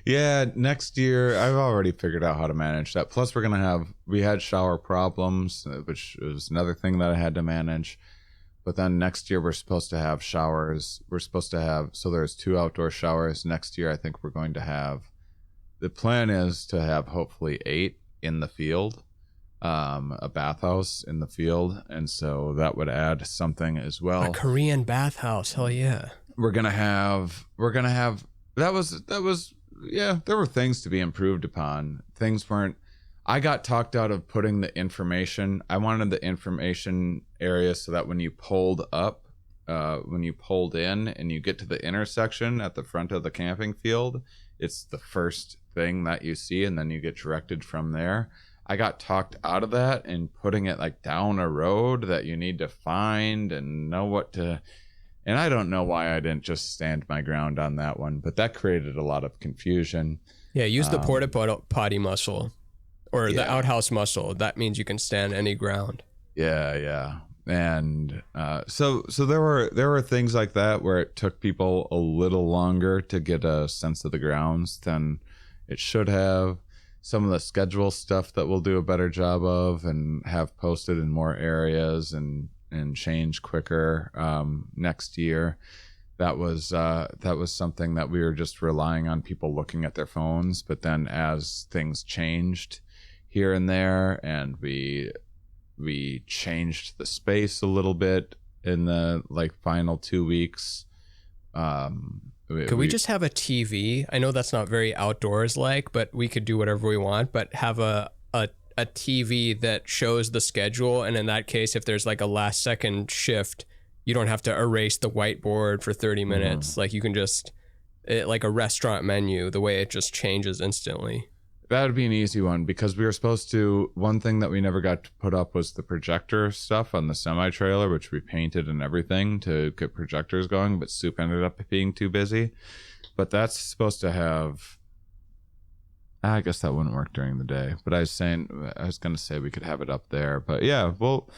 Yeah, next year I've already figured out how to manage that. Plus we had shower problems, which was another thing that I had to manage. But then next year we're supposed to have showers. So there's 2 outdoor showers. Next year I think we're going to have, the plan is to have hopefully 8 in the field, a bathhouse in the field. And so that would add something as well.
A Korean bathhouse, hell yeah.
We're gonna have that was there were things to be improved upon. Things weren't, I got talked out of putting the information. I wanted the information area so that when you pulled in and you get to the intersection at the front of the camping field, it's the first thing that you see, and then you get directed from there. I got talked out of that and putting it down a road that you need to find and know what to. And I don't know why I didn't just stand my ground on that one, but that created a lot of confusion.
Yeah, use the porta potty muscle, or the outhouse muscle. That means you can stand any ground.
Yeah. And so there were things like that where it took people a little longer to get a sense of the grounds than it should have. Some of the schedule stuff that we'll do a better job of and have posted in more areas and change quicker next year. That was something that we were just relying on people looking at their phones. But then as things changed here and there, and we we changed the space a little bit in the like final 2 weeks.
Could we just have a TV? I know that's not very outdoors like, but we could do whatever we want, but have a TV that shows the schedule. And in that case, if there's like a last second shift, you don't have to erase the whiteboard for 30 minutes. Like you can just, like a restaurant menu, the way it just changes instantly.
That would be an easy one, because we were supposed to, one thing that we never got to put up was the projector stuff on the semi-trailer, which we painted and everything to get projectors going, but Soup ended up being too busy. But that's supposed to have, I guess that wouldn't work during the day, but I was going to say we could have it up there. But yeah, we'll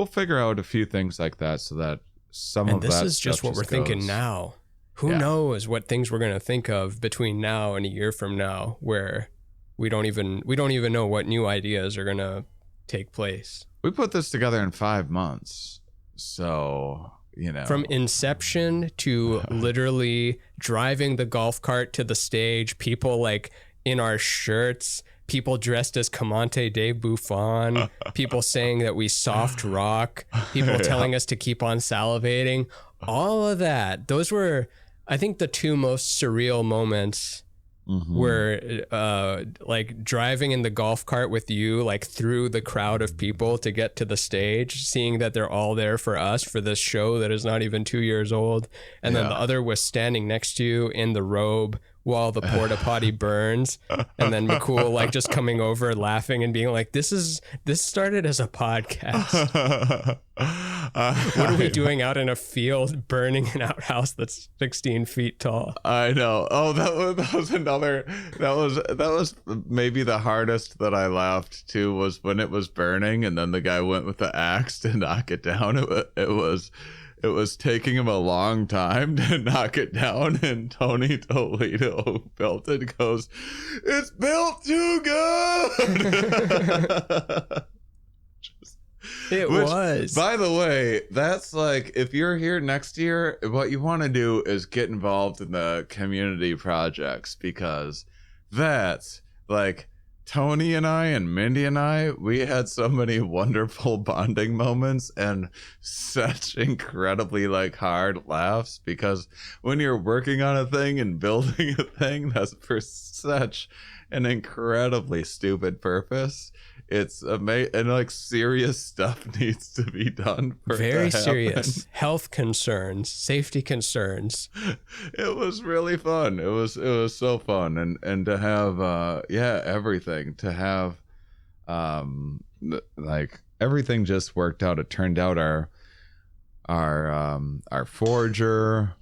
figure out a few things like that so that some of that stuff. And this is just
what we're thinking now. Who knows what things we're going to think of between now and a year from now, where we don't even know what new ideas are going to take place.
We put this together in 5 months. So, you know,
from inception to literally driving the golf cart to the stage, people like in our shirts, people dressed as Comante de Buffon, people saying that we soft rock, people telling us to keep on salivating, all of that. Those were, I think, the two most surreal moments. Where like driving in the golf cart with you, like through the crowd of people to get to the stage, seeing that they're all there for us for this show that is not even 2 years old, and then the other was standing next to you in the robe while the porta potty burns, and then McCool like just coming over laughing and being like, this started as a podcast. What are we doing out in a field burning an outhouse that's 16 feet tall?
I know. Oh, that was maybe the hardest that I laughed too, was when it was burning and then the guy went with the axe to knock it down. It was taking him a long time to knock it down, and Tony Toledo built it, goes, "It's built too good."
Was.
By the way, that's like, if you're here next year, what you want to do is get involved in the community projects, because that's like Tony and I and Mindy and I, we had so many wonderful bonding moments and such incredibly like hard laughs, because when you're working on a thing and building a thing that's for such an incredibly stupid purpose, it's amazing, and like serious stuff needs to be done for
very serious health concerns, safety concerns.
It was really fun. It was so fun, and to have everything, to have like everything just worked out. It turned out our forager,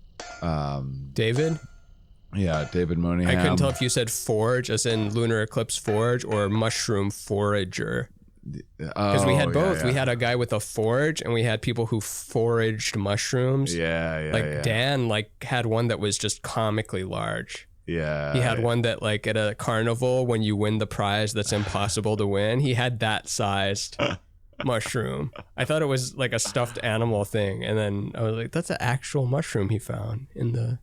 David
Mooneyham.
I couldn't tell if you said forge as in lunar eclipse forge or mushroom forager, because we had both. We had a guy with a forge and we had people who foraged mushrooms. Dan like had one that was just comically large. He had one that like at a carnival, when you win the prize that's impossible to win, he had that sized mushroom. I thought it was like a stuffed animal thing, and then I was like, that's an actual mushroom he found in the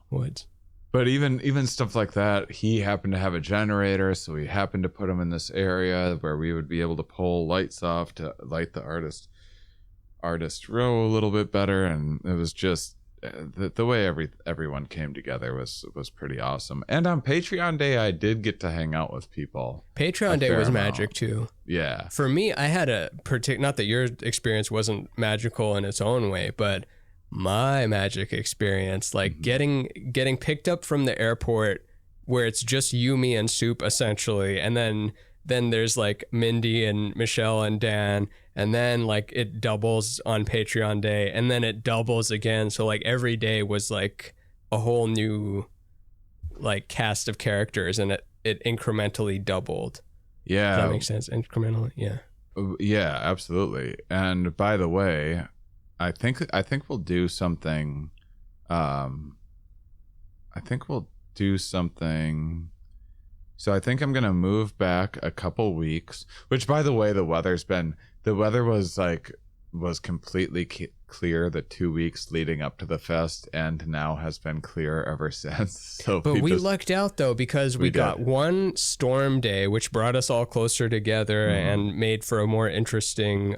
woods.
But even stuff like that, he happened to have a generator, so we happened to put him in this area where we would be able to pull lights off to light the artist row a little bit better. And it was just the way everyone came together was pretty awesome. And on Patreon Day, I did get to hang out with people.
Patreon Day was magic too.
Yeah.
For me, I had a not that your experience wasn't magical in its own way, but my magic experience, like getting picked up from the airport, where it's just you, me, and Soup essentially, and then there's like Mindy and Michelle and Dan, and then like it doubles on Patreon Day, and then it doubles again. So like every day was like a whole new like cast of characters, and it incrementally doubled.
Yeah.
Does that make sense? Incrementally, yeah.
Yeah, absolutely. And by the way, I think we'll do something. I think we'll do something. So I think I'm gonna move back a couple weeks. Which, by the way, the weather was like was completely clear the 2 weeks leading up to the fest, and now has been clear ever since. So
but we lucked out though, because we got one storm day, which brought us all closer together and made for a more interesting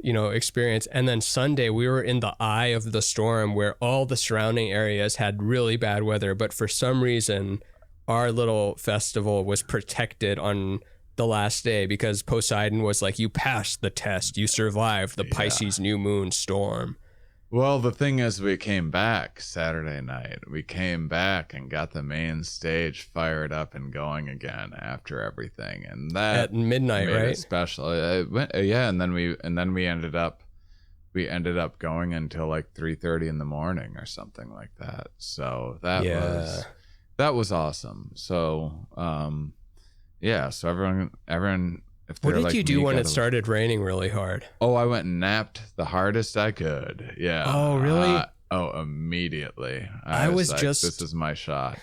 experience. And then Sunday we were in the eye of the storm, where all the surrounding areas had really bad weather, but for some reason our little festival was protected on the last day, because Poseidon was like, you passed the test, you survived the Pisces new moon storm.
Well, the thing is, we came back Saturday night. We came back and got the main stage fired up and going again after everything, and that
at midnight,
made
right?
it special. And then we ended up going until like 3:30 in the morning or something like that. So that was awesome. So so everyone.
What did you do when it started raining really hard?
Oh, I went and napped the hardest I could. Yeah.
Oh, really?
Immediately.
I was like,
this is my shot.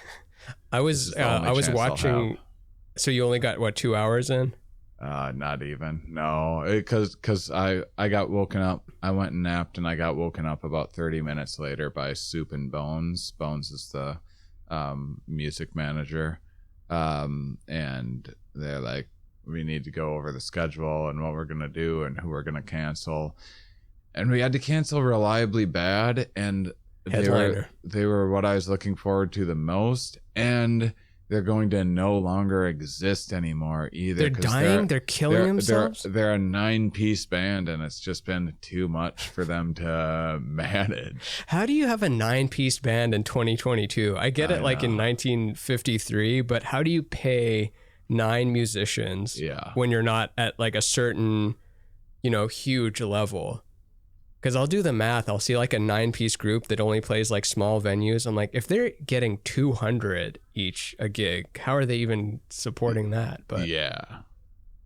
I was watching. So you only got what, 2 hours in?
Not even. No, because I got woken up. I went and napped, and I got woken up about 30 minutes later by Soup and Bones. Bones is the music manager, and they're like, we need to go over the schedule and what we're going to do and who we're going to cancel. And we had to cancel Reliably Bad, and they were what I was looking forward to the most, and they're going to no longer exist anymore either.
They're dying? They're killing themselves?
They're a 9-piece band, and it's just been too much for them to manage.
How do you have a 9-piece band in 2022? I get it, like in 1953, but how do you pay 9 musicians when you're not at like a certain, huge level? Because I'll do the math. I'll see like a 9-piece group that only plays like small venues. I'm like, if they're getting 200 each a gig, how are they even supporting that? But
yeah,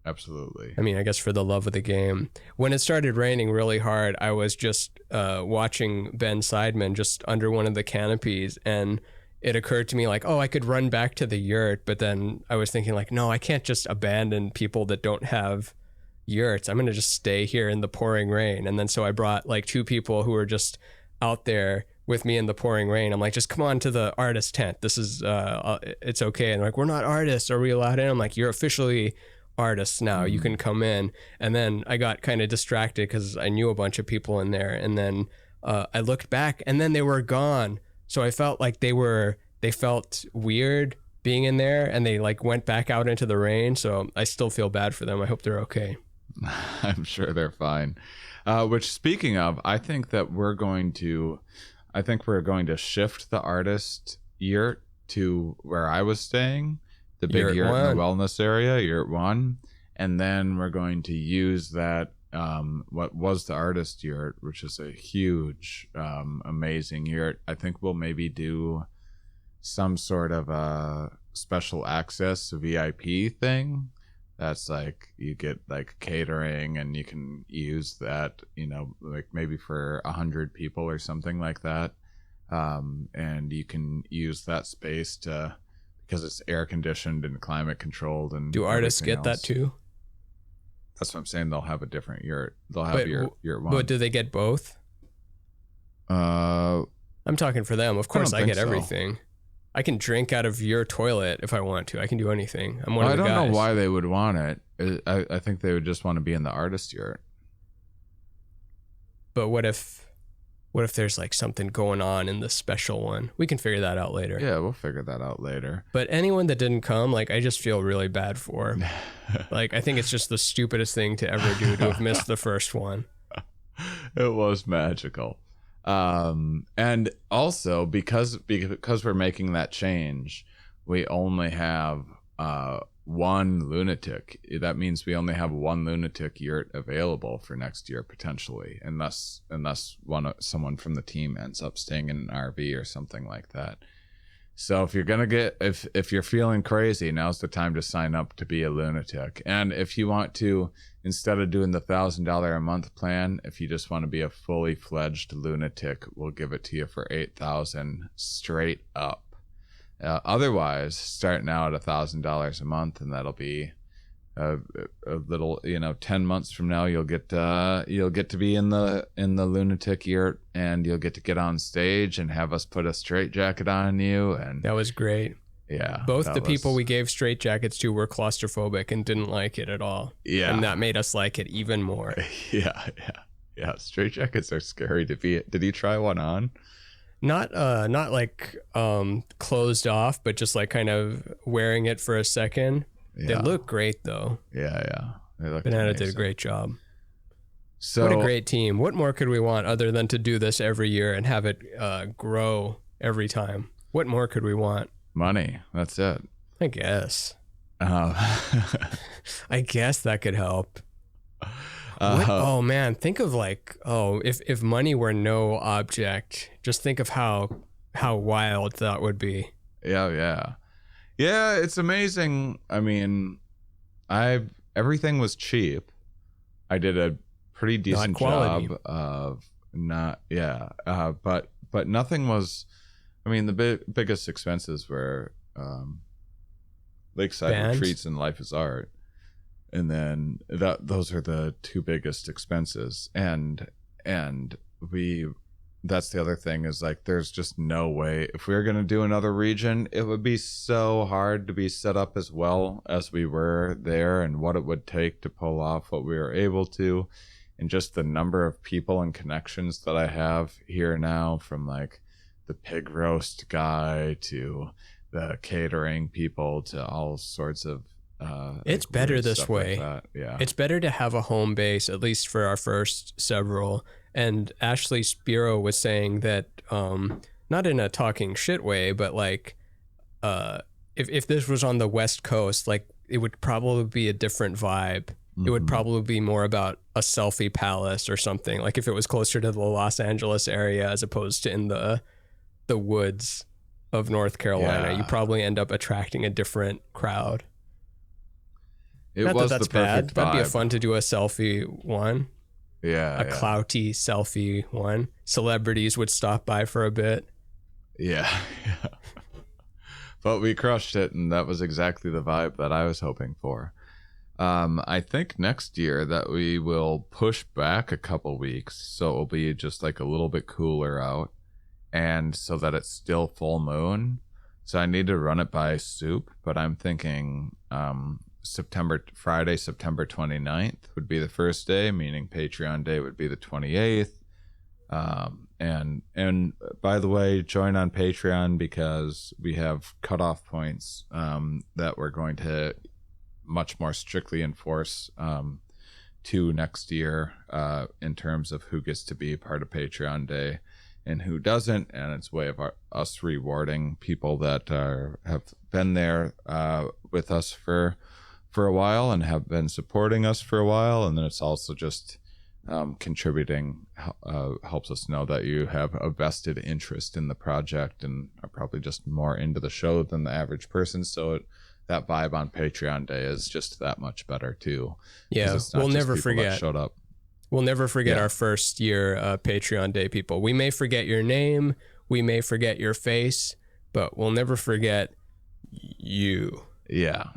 absolutely.
I mean, I guess for the love of the game. When it started raining really hard, I was just watching Ben Seidman just under one of the canopies, and it occurred to me like, oh, I could run back to the yurt. But then I was thinking like, no, I can't just abandon people that don't have yurts. I'm going to just stay here in the pouring rain. And then so I brought like 2 people who were just out there with me in the pouring rain. I'm like, just come on to the artist tent. This is, it's okay. And they're like, we're not artists. Are we allowed in? I'm like, you're officially artists now. You can come in. And then I got kind of distracted because I knew a bunch of people in there. And then I looked back, and then they were gone. So I felt like they felt weird being in there, and they like went back out into the rain. So I still feel bad for them. I hope they're okay.
I'm sure they're fine. Which, speaking of, I think we're going to shift the artist yurt to where I was staying, the big yurt in the wellness area, yurt 1. And then we're going to use that, what was the artist yurt, which is a huge, amazing yurt. I think we'll maybe do some sort of a special access VIP thing. That's like, you get like catering, and you can use that, like maybe for 100 people or something like that. And you can use that space because it's air conditioned and climate controlled. And
do artists get that too?
That's what I'm saying. They'll have a different yurt. They'll have yurt 1.
But do they get both? I'm talking for them. Of course, I get everything. I can drink out of your toilet if I want to. I can do anything. I'm one of the guys. I don't
know why they would want it. I think they would just want to be in the artist yurt.
But what if there's like something going on in the special one? We can figure that out later.
Yeah, we'll figure that out later.
But anyone that didn't come, like, I just feel really bad for. Like, I think it's just the stupidest thing to ever do to have missed the first one.
It was magical. And also because we're making that change, we only have 1 lunatic. That means we only have 1 lunatic yurt available for next year potentially, unless someone from the team ends up staying in an RV or something like that. So if you're gonna if you're feeling crazy, now's the time to sign up to be a lunatic. And if you want to, instead of doing the $1,000 a month plan, if you just want to be a fully fledged lunatic, we'll give it to you for $8,000 straight up. Otherwise, starting out at $1,000 a month, and that'll be a little, 10 months from now, you'll get to be in the lunatic yurt, and you'll get on stage and have us put a straitjacket on you. And
that was great.
Yeah.
Both the people we gave straitjackets to were claustrophobic and didn't like it at all. Yeah. And that made us like it even more.
Yeah. Straitjackets are scary to be. Did you try one on?
Not like closed off, but just like kind of wearing it for a second. Yeah. They look great though.
Yeah. They look
Banana
amazing.
did a great job.
So
what a great team. What more could we want other than to do this every year and have it grow every time? What more could we want?
Money. That's it.
I guess. I guess that could help. Oh man, think of if money were no object, just think of how wild that would be.
Yeah, it's amazing. I mean, everything was cheap. I did a pretty decent job of but nothing was. I mean, the biggest expenses were Lakeside retreats and Life is Art. And then those are the two biggest expenses. And that's the other thing is like, there's just no way if we were going to do another region, it would be so hard to be set up as well as we were there, and what it would take to pull off what we were able to. And just the number of people and connections that I have here now, from like the pig roast guy to the catering people to all sorts of
it's better this way.
Like yeah,
it's better to have a home base, at least for our first several. And Ashley Spiro was saying that not in a talking shit way, but like if this was on the West Coast, like it would probably be a different vibe. It would probably be more about a selfie palace or something, like if it was closer to the Los Angeles area as opposed to in the woods of North Carolina. You probably end up attracting a different crowd. Not that that's bad. That'd be fun to do a selfie one.
Yeah.
A clouty selfie one. Celebrities would stop by for a bit.
Yeah. But we crushed it, and that was exactly the vibe that I was hoping for. I think next year that we will push back a couple weeks, so it'll be just like a little bit cooler out, and so that it's still full moon. So I need to run it by Soup, but I'm thinking Friday, September 29th would be the first day, meaning Patreon day would be the 28th. And by the way, join on Patreon, because we have cutoff points that we're going to much more strictly enforce to next year in terms of who gets to be part of Patreon day and who doesn't. And it's a way of us rewarding people that have been there with us for a while and have been supporting us for a while. And then it's also just contributing helps us know that you have a vested interest in the project and are probably just more into the show than the average person. So that vibe on Patreon day is just that much better too.
Yeah, we'll never forget.
Showed up.
We'll never forget our first year Patreon day people. We may forget your name, we may forget your face, but we'll never forget you. Yeah.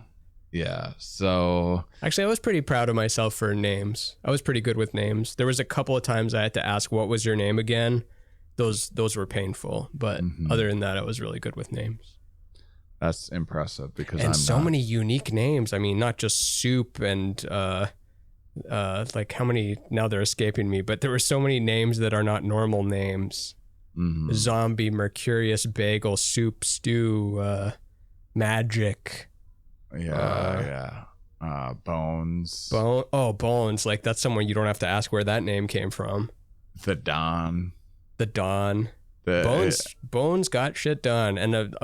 So actually, I was pretty proud of myself for names. I was pretty good with names. There was a couple of times I had to ask, what was your name again? Those were painful, but other than that, I was really good with names.
That's impressive, because
I'm so many unique names. I mean, not just Soup and like how many, now they're escaping me, but there were so many names that are not normal names. Zombie, Mercurius, Bagel, Soup, Stew, Magic.
Bones.
Bones. Like that's someone you don't have to ask where that name came from.
The Don.
Bones got shit done, and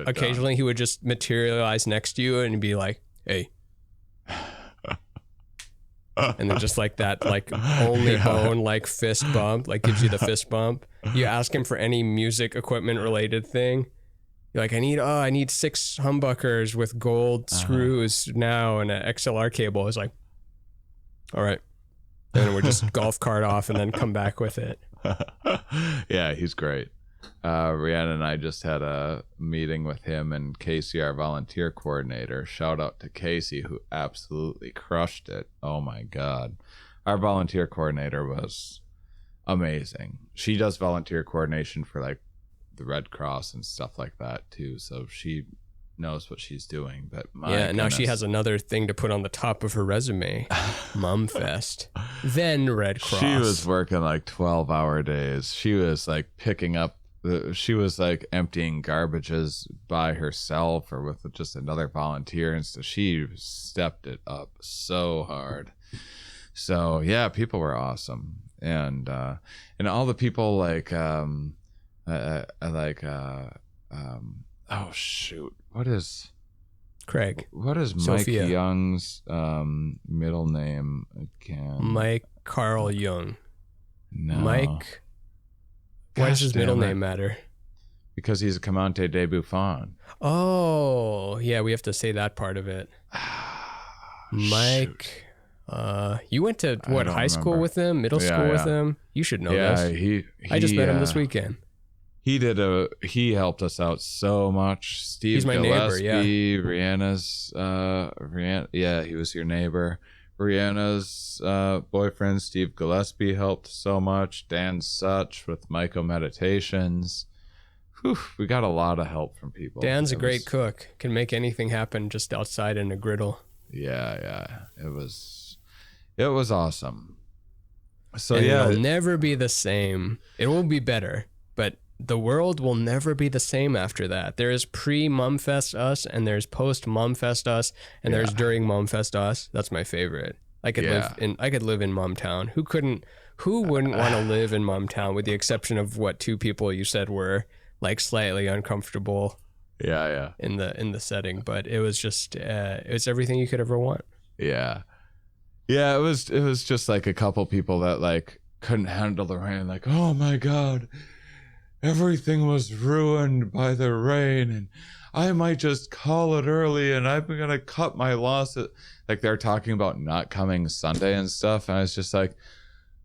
occasionally he would just materialize next to you and be like, "Hey," and then just like that, like only Bone like fist bump, like gives you the fist bump. You ask him for any music equipment related thing. You're like, I need 6 humbuckers with gold screws now and an XLR cable. It's like, all right, and then we're just golf cart off and then come back with it.
Yeah, he's great. Rhiannon and I just had a meeting with him and Casey, our volunteer coordinator. Shout out to Casey, who absolutely crushed it. Oh my God. Our volunteer coordinator was amazing. She does volunteer coordination for like the Red Cross and stuff like that too. So she knows what she's doing. But
now she has another thing to put on the top of her resume. MUMFest. Then Red Cross.
She was working like 12-hour days. She was like picking up she was like emptying garbages by herself or with just another volunteer, and so she stepped it up so hard. So yeah, people were awesome, and all the people like oh shoot, what is
Craig?
What is
Sophia.
Mike Young's middle name again?
Mike Carl Young.
No.
Mike. Why does his middle name matter?
Because he's a Commandant de Buffon.
Oh, yeah, we have to say that part of it. Mike. You went to high school with him, middle school with him? You should know this.
He
I just met him this weekend.
He helped us out so much. Steve
He's my neighbor, yeah.
Rihanna's he was your neighbor. Rihanna's boyfriend, Steve Gillespie, helped so much. Dan Such with Myco Meditations. Whew, we got a lot of help from people.
Dan's a great cook. Can make anything happen just outside in a griddle.
Yeah. It was awesome. So
and it'll never be the same. It will be better, but the world will never be the same after that. There is pre-MUMfest us, and there's post-MUMfest us, and there's during MUMfest us. That's my favorite. I could live in MUMtown. Who wouldn't want to live in MUMtown, with the exception of what two people you said were like slightly uncomfortable.
Yeah.
In the setting, but it was just it's everything you could ever want.
Yeah. It was just like a couple people that like couldn't handle the rain, like, oh my God, everything was ruined by the rain, and I might just call it early, and I'm gonna cut my losses. Like they're talking about not coming Sunday and stuff, and I was just like,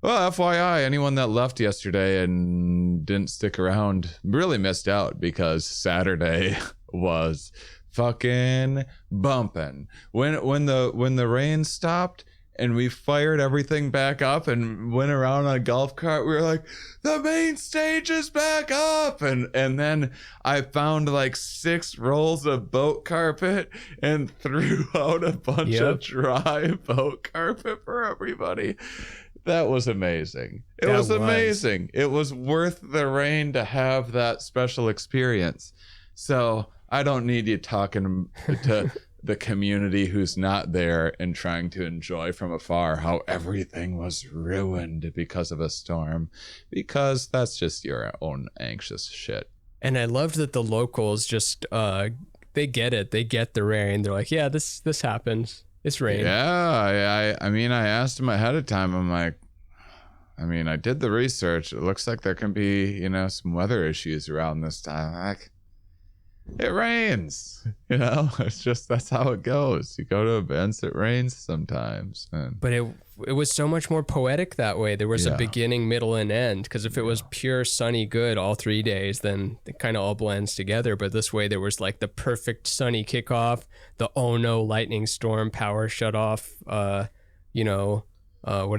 well, FYI, anyone that left yesterday and didn't stick around really missed out, because Saturday was fucking bumping. When the rain stopped and we fired everything back up and went around on a golf cart, we were like, the main stage is back up. And then I found like 6 rolls of boat carpet and threw out a bunch of dry boat carpet for everybody. That was amazing. It was amazing. It was worth the rain to have that special experience. So I don't need you talking to the community who's not there and trying to enjoy from afar how everything was ruined because of a storm, because that's just your own anxious shit.
And I loved that the locals just they get it. They get the rain. They're like, yeah, this happens. It's rain.
Yeah, I mean, I asked him ahead of time. I'm like, I mean, I did the research. It looks like there can be, some weather issues around this time. Like, it rains, it's just, that's how it goes. You go to events, it rains sometimes.
But it was so much more poetic that way. There was a beginning, middle, and end, because if it was pure sunny good all 3 days, then it kind of all blends together. But this way there was like the perfect sunny kickoff, the oh no lightning storm power shut off, what do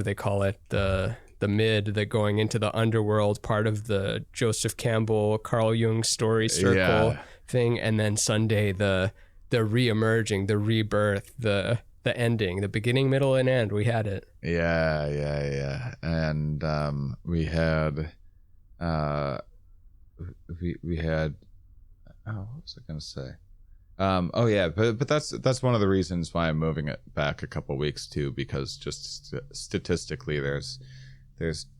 they call it, the mid, that going into the underworld part of the Joseph Campbell Carl Jung story circle thing, and then Sunday the re-emerging, the rebirth, the ending, the beginning, middle, and end. We had it.
Yeah. And we had we had, what was I gonna say? But that's one of the reasons why I'm moving it back a couple weeks too, because just statistically there's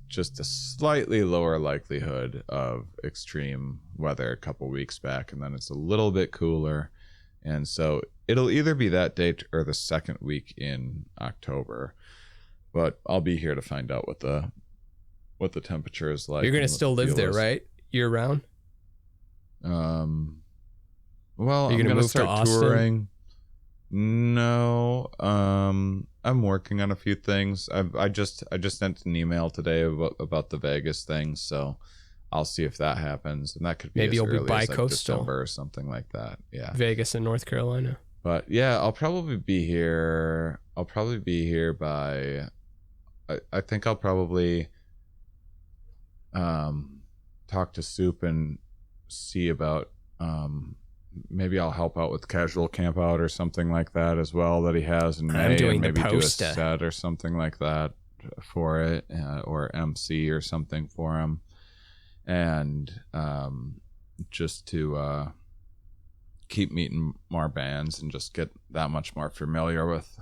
just a slightly lower likelihood of extreme weather a couple weeks back, and then it's a little bit cooler, and so it'll either be that date or the second week in October. But I'll be here to find out what the temperature is like.
You're gonna still live there, right? Year round?
Well,
I'm gonna start
touring. No, I'm working on a few things. I just sent an email today about the Vegas thing, so I'll see if that happens, and that could be
maybe
as
you'll be
early as, like,
bi-coastal,
December or something like that. Yeah,
Vegas and North Carolina.
but yeah, I'll probably be here by, I think I'll probably talk to Soup and see about maybe I'll help out with casual Campout or something like that as well that he has in May.
I'm doing
and maybe
the
do a
poster
set or something like that for it, or MC or something for him, and just to keep meeting more bands and just get that much more familiar with,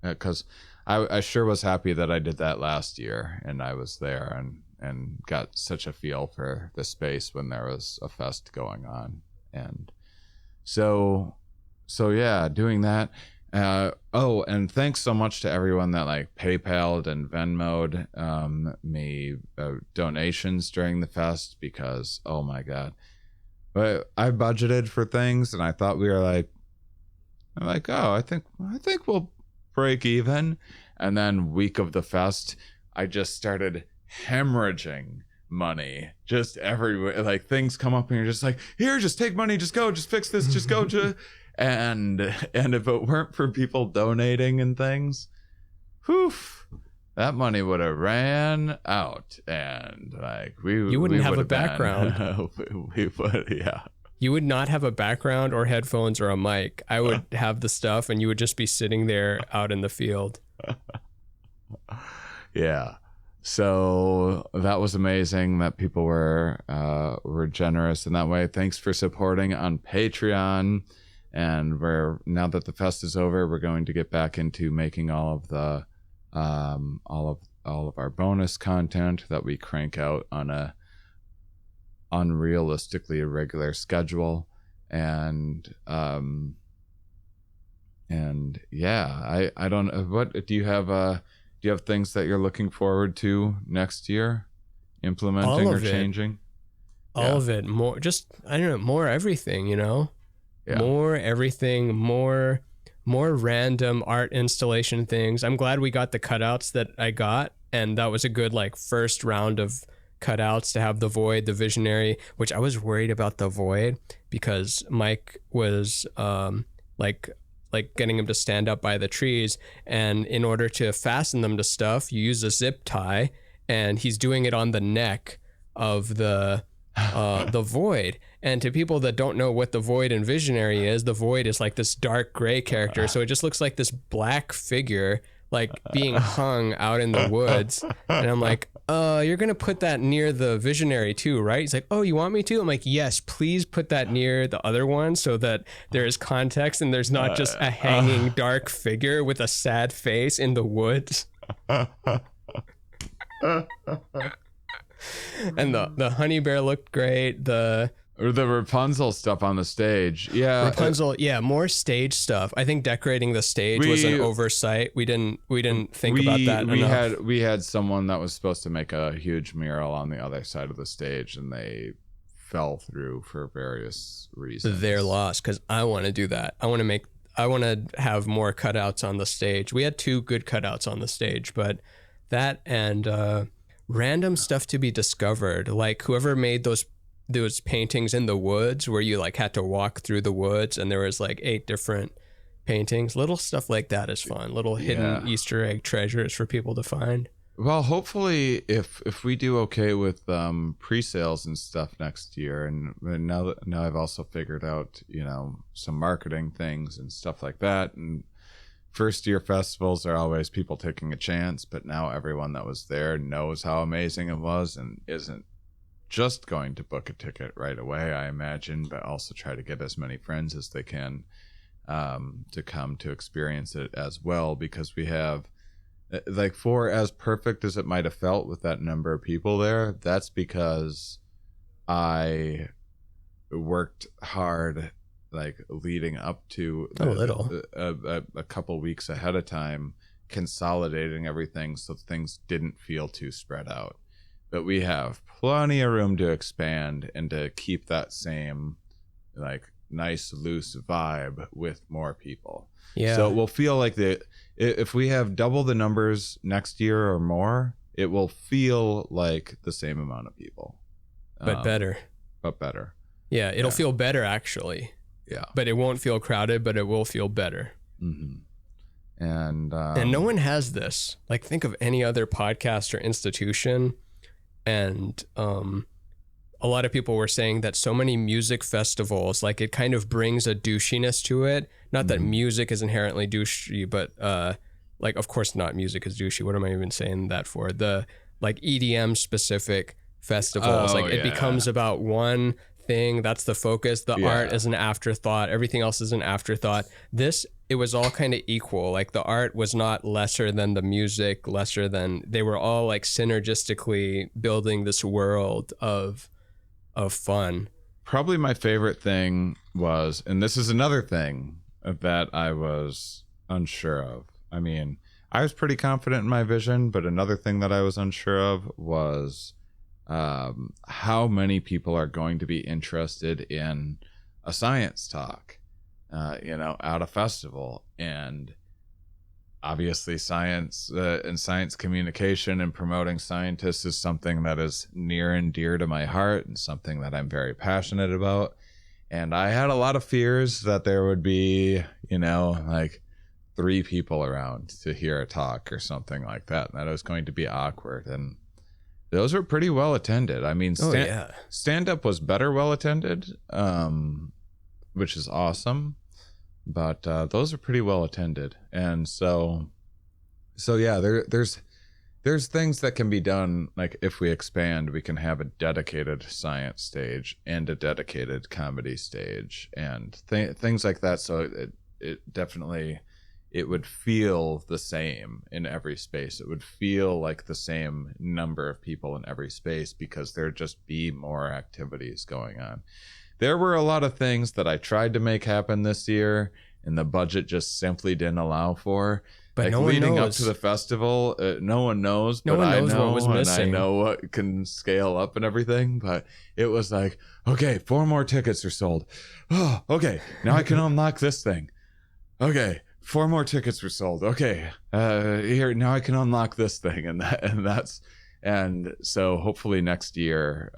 because I sure was happy that I did that last year and I was there and got such a feel for the space when there was a fest going on. And so yeah, doing that. And thanks so much to everyone that like PayPal'd and Venmo'd me donations during the fest, because oh my god, but I budgeted for things and I thought we were like, oh, I think we'll break even, and then week of the fest I just started hemorrhaging money just everywhere. Like things come up and you're just like, here, just take money, just go, just fix this, just go to and if it weren't for people donating and things, whew, that money would have ran out, and like you
wouldn't have a background.
We would, yeah.
You would not have a background or headphones or a mic. I would have the stuff and you would just be sitting there out in the field.
Yeah. So that was amazing that people were generous in that way. Thanks for supporting on Patreon. And now that the fest is over, we're going to get back into making all of the all of our bonus content that we crank out on a unrealistically irregular schedule. And yeah, I don't know, what do you have things that you're looking forward to next year, implementing or changing?
All of it. More, just, I don't know, more everything, you know?
Yeah.
More everything, more random art installation things. I'm glad we got the cutouts that I got, and that was a good like first round of cutouts to have the Void, the Visionary, which I was worried about the Void because Mike was like getting him to stand up by the trees, and in order to fasten them to stuff, you use a zip tie, and he's doing it on the neck of the Void. And to people that don't know what the Void and Visionary is, the Void is like this dark gray character, so it just looks like this black figure like being hung out in the woods. And I'm like, you're gonna put that near the Visionary too, right? He's like, oh, you want me to? I'm like, yes, please put that near the other one so that there is context and there's not just a hanging dark figure with a sad face in the woods. And the honey bear looked great.
Or the Rapunzel stuff on the stage. Yeah.
Rapunzel, yeah, more stage stuff. I think decorating the stage was an oversight. We didn't think about that enough.
We had someone that was supposed to make a huge mural on the other side of the stage, and they fell through for various reasons.
They're lost, because I want to do that. I want to have more cutouts on the stage. We had 2 good cutouts on the stage, but that and random stuff to be discovered, like whoever made those paintings in the woods where you like had to walk through the woods and there was like 8 different paintings. Little stuff like that is fun. Little hidden Easter egg treasures for people to find.
Well, hopefully if we do okay with pre-sales and stuff next year, and now I've also figured out, you know, some marketing things and stuff like that. And first year festivals are always people taking a chance, but now everyone that was there knows how amazing it was and isn't just going to book a ticket right away, I imagine, but also try to get as many friends as they can to come to experience it as well, because we have, like, for as perfect as it might have felt with that number of people there, that's because I worked hard, like, leading up to a couple weeks ahead of time, consolidating everything so things didn't feel too spread out. But we have plenty of room to expand and to keep that same, like, nice loose vibe with more people.
Yeah.
So it will feel like if we have double the numbers next year or more, it will feel like the same amount of people.
but better.
But better.
Yeah, it'll feel better actually.
Yeah.
But it won't feel crowded, but it will feel better.
Mm-hmm. And
no one has this. Like, think of any other podcast or institution. And a lot of people were saying that so many music festivals, like, it kind of brings a douchiness to it. Not that music is inherently douchey, but like, of course not music is douchey. What am I even saying that for? The like EDM specific festivals, it becomes about one thing. That's the focus. The art is an afterthought. Everything else is an afterthought. It was all kind of equal. Like, the art was not lesser than the music, lesser than, they were all like synergistically building this world of fun.
Probably my favorite thing was, and this is another thing that I was unsure of. I mean, I was pretty confident in my vision, but another thing that I was unsure of was how many people are going to be interested in a science talk, at a festival. And obviously science and science communication and promoting scientists is something that is near and dear to my heart and something that I'm very passionate about. And I had a lot of fears that there would be, like 3 people around to hear a talk or something like that, and that it was going to be awkward. And those were pretty well attended. I mean, stand-up was better well attended, which is awesome. But those are pretty well attended. And so yeah, there's things that can be done. Like, if we expand, we can have a dedicated science stage and a dedicated comedy stage and things like that. So it definitely, it would feel the same in every space. It would feel like the same number of people in every space, because there'd just be more activities going on. There were a lot of things that I tried to make happen this year, and the budget just simply didn't allow for.
But
like,
no one
leading
knows.
up to the festival, no one knows.
No
but
one
I
knows
know,
what was missing.
and I know what can scale up and everything. But it was like, okay, 4 more tickets are sold. Oh, okay, now I can unlock this thing. Okay, 4 more tickets were sold. Okay, here, now I can unlock this thing, and so hopefully next year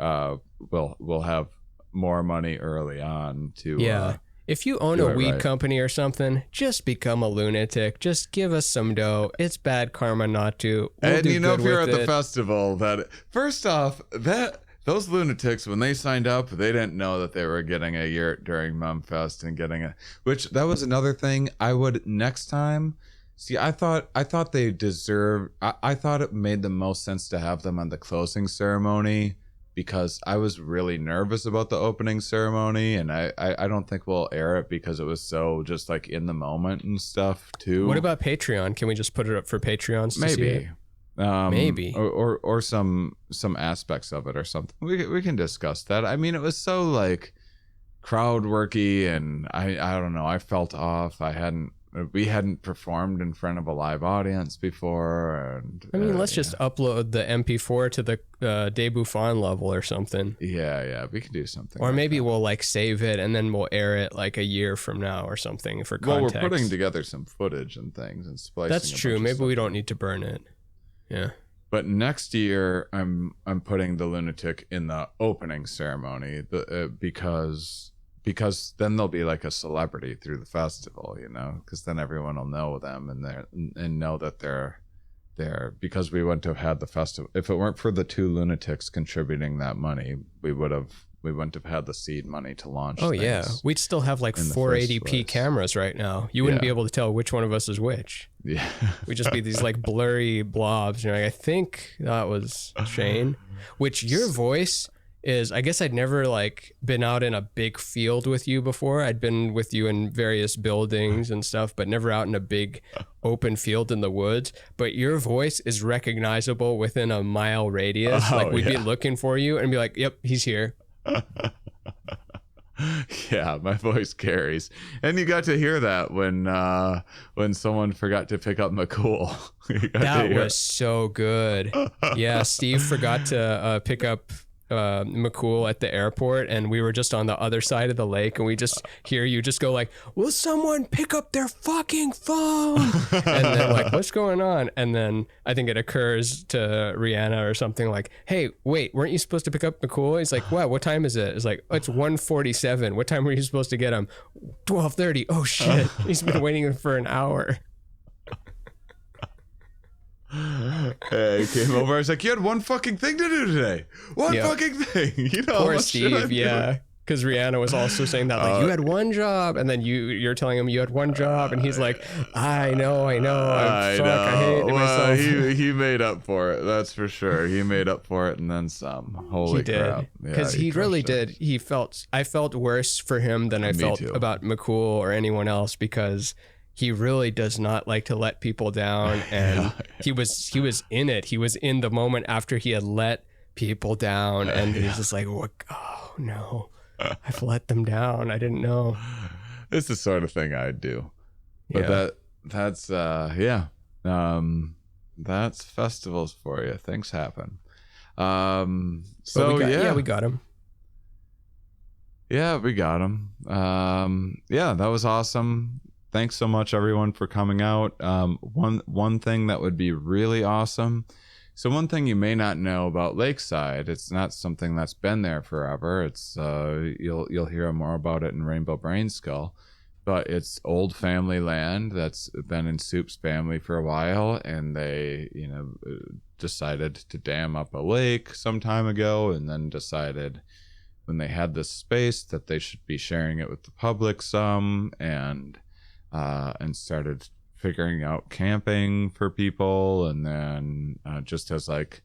we'll have more money early on to
if you own a weed company or something, just become a lunatic. Just give us some dough. It's bad karma not to. We'll
and if you're at
it.
the festival, that first off, that those lunatics, when they signed up, they didn't know that they were getting a yurt during MUMFest and that was another thing I would next time. See, I thought they deserved, I thought it made the most sense to have them on the closing ceremony, because I was really nervous about the opening ceremony, and I don't think we'll air it because it was so just like in the moment and stuff too.
What about Patreon? Can we just put it up for Patreons to see it?
Maybe or some aspects of it or something. We can discuss that. I mean, it was so like crowd worky, and I don't know, I felt off. We hadn't performed in front of a live audience before, and
I mean, let's just upload the MP4 to the De Buffon level or something.
Yeah, we can do something.
Or maybe we'll like save it and then we'll air it like a year from now or something for context.
Well, we're putting together some footage and things and splicing.
That's true. Maybe we don't need to burn it. Yeah.
But next year, I'm putting the lunatic in the opening ceremony, because then they'll be like a celebrity through the festival, because then everyone will know them and know that they're there, because we wouldn't have had the festival. If it weren't for the 2 lunatics contributing that money, we wouldn't have had the seed money to launch.
Oh yeah, we'd still have like 480p cameras right now. You wouldn't be able to tell which one of us is which.
Yeah,
we'd just be these like blurry blobs. You're like, I think that was Shane. Which your voice is, I guess I'd never like been out in a big field with you before. I'd been with you in various buildings and stuff, but never out in a big open field in the woods. But your voice is recognizable within a mile radius. Like we'd be looking for you and be like, yep, he's here.
Yeah, my voice carries. And you got to hear that when someone forgot to pick up McCool.
That was so good. Yeah, Steve forgot to pick up McCool at the airport, and we were just on the other side of the lake, and we just hear you just go like, will someone pick up their fucking phone? And then like, what's going on? And then I think it occurs to Rihanna or something like, hey, wait, weren't you supposed to pick up McCool? He's like, what time is it? It's like, oh, it's 1:47. What time were you supposed to get him? 12:30. Oh shit. He's been waiting for an hour.
Hey, came over. I was like, you had one fucking thing to do today. One fucking thing. You know,
poor Steve. Yeah, because Rihanna was also saying that like you had one job, and then you're telling him you had one job, and he's like, I know. I hate myself.
He made up for it. That's for sure. He made up for it, and then some. Holy crap!
Because he really did. I felt worse for him than I felt about McCool or anyone else, because he really does not like to let people down, and he was in it. He was in the moment after he had let people down, and he's just like, "What? Oh no, I've let them down. I didn't know."
It's the sort of thing I'd do, but that's festivals for you. Things happen.
We got him.
Yeah, we got him. That was awesome. Thanks so much, everyone, for coming out. One thing that would be really awesome. So one thing you may not know about Lakeside, it's not something that's been there forever. It's you'll hear more about it in Rainbow Brain Skull, but it's old family land that's been in Soup's family for a while, and they decided to dam up a lake some time ago, and then decided when they had this space that they should be sharing it with the public some, and started figuring out camping for people, and then just as like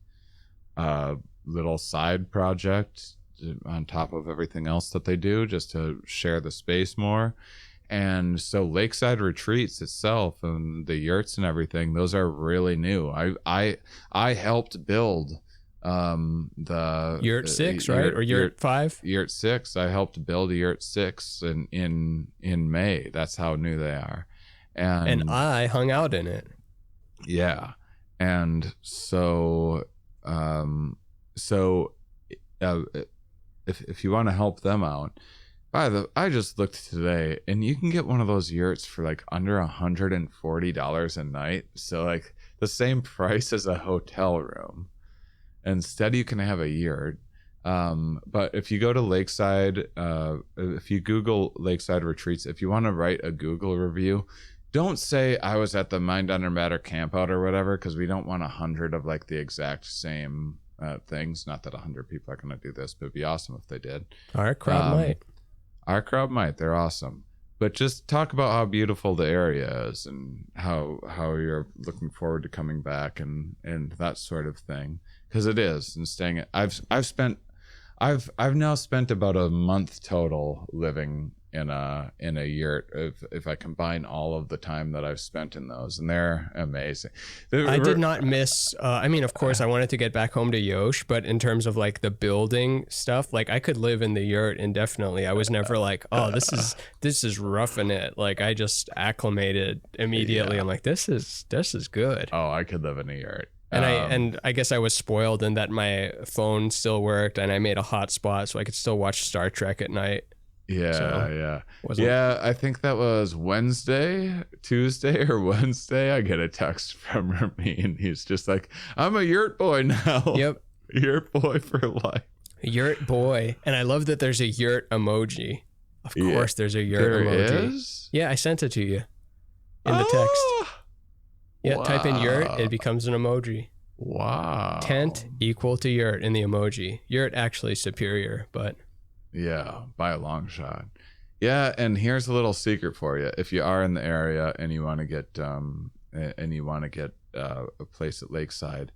a little side project on top of everything else that they do, just to share the space more. And so Lakeside Retreats itself and the yurts and everything, those are really new. I helped build the
yurt 6, right? Or yurt 5?
Yurt 6. I helped build a yurt 6 in May. That's how new they are. And
I hung out in it.
Yeah. And so if you want to help them out, I just looked today, and you can get one of those yurts for like under $140 a night. So like the same price as a hotel room. Instead, you can have a yurt. But if you go to Lakeside, if you Google Lakeside Retreats, if you want to write a Google review, don't say I was at the Mind Under Matter Campout or whatever, because we don't want 100 of like the exact same things. Not that 100 people are going to do this, but it'd be awesome if they did.
Our crowd might.
Our crowd might. They're awesome. But just talk about how beautiful the area is, and how you're looking forward to coming back, and that sort of thing. Because it is, and staying at, I've now spent about a month total living in a yurt, if I combine all of the time that I've spent in those, and they're amazing.
I did not miss I mean, of course I wanted to get back home to Yosh, but in terms of like the building stuff, like I could live in the yurt indefinitely. I was never like, oh, this is roughing it. Like I just acclimated immediately. I'm like, this is good.
Oh, I could live in a yurt.
And I guess I was spoiled in that my phone still worked, and I made a hotspot so I could still watch Star Trek at night.
I think that was Tuesday or Wednesday. I get a text from Ramin. He's just like, I'm a yurt boy now.
Yep.
Yurt boy for life.
Yurt boy. And I love that there's a yurt emoji. Of course there's a yurt emoji.
Is?
Yeah, I sent it to you in the text. Yeah, wow. Type in yurt, it becomes an emoji.
Wow.
Tent equal to yurt in the emoji. Yurt actually superior, but...
Yeah, by a long shot. Yeah, and here's a little secret for you. If you are in the area and you want to get a place at Lakeside,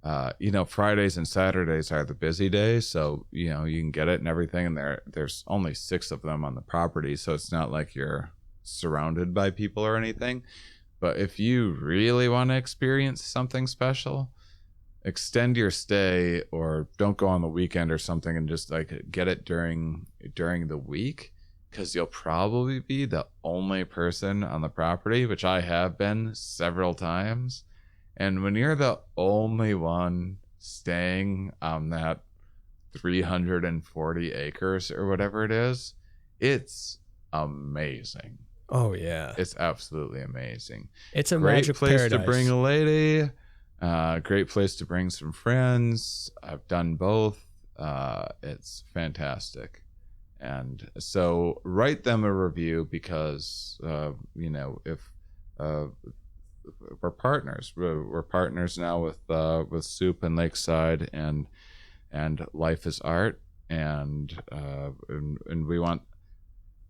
Fridays and Saturdays are the busy days, so you can get it and everything. And there's only 6 of them on the property, so it's not like you're surrounded by people or anything. But if you really want to experience something special, extend your stay, or don't go on the weekend or something, and just like get it during the week, because you'll probably be the only person on the property, which I have been several times. And when you're the only one staying on that 340 acres or whatever it is. It's amazing.
Oh yeah,
it's absolutely amazing.
It's a
great
magic
place
paradise.
to bring a lady. Great place to bring some friends. I've done both. It's fantastic. And so write them a review, because if we're partners. We're partners now with Soup and Lakeside and Life is Art, and we want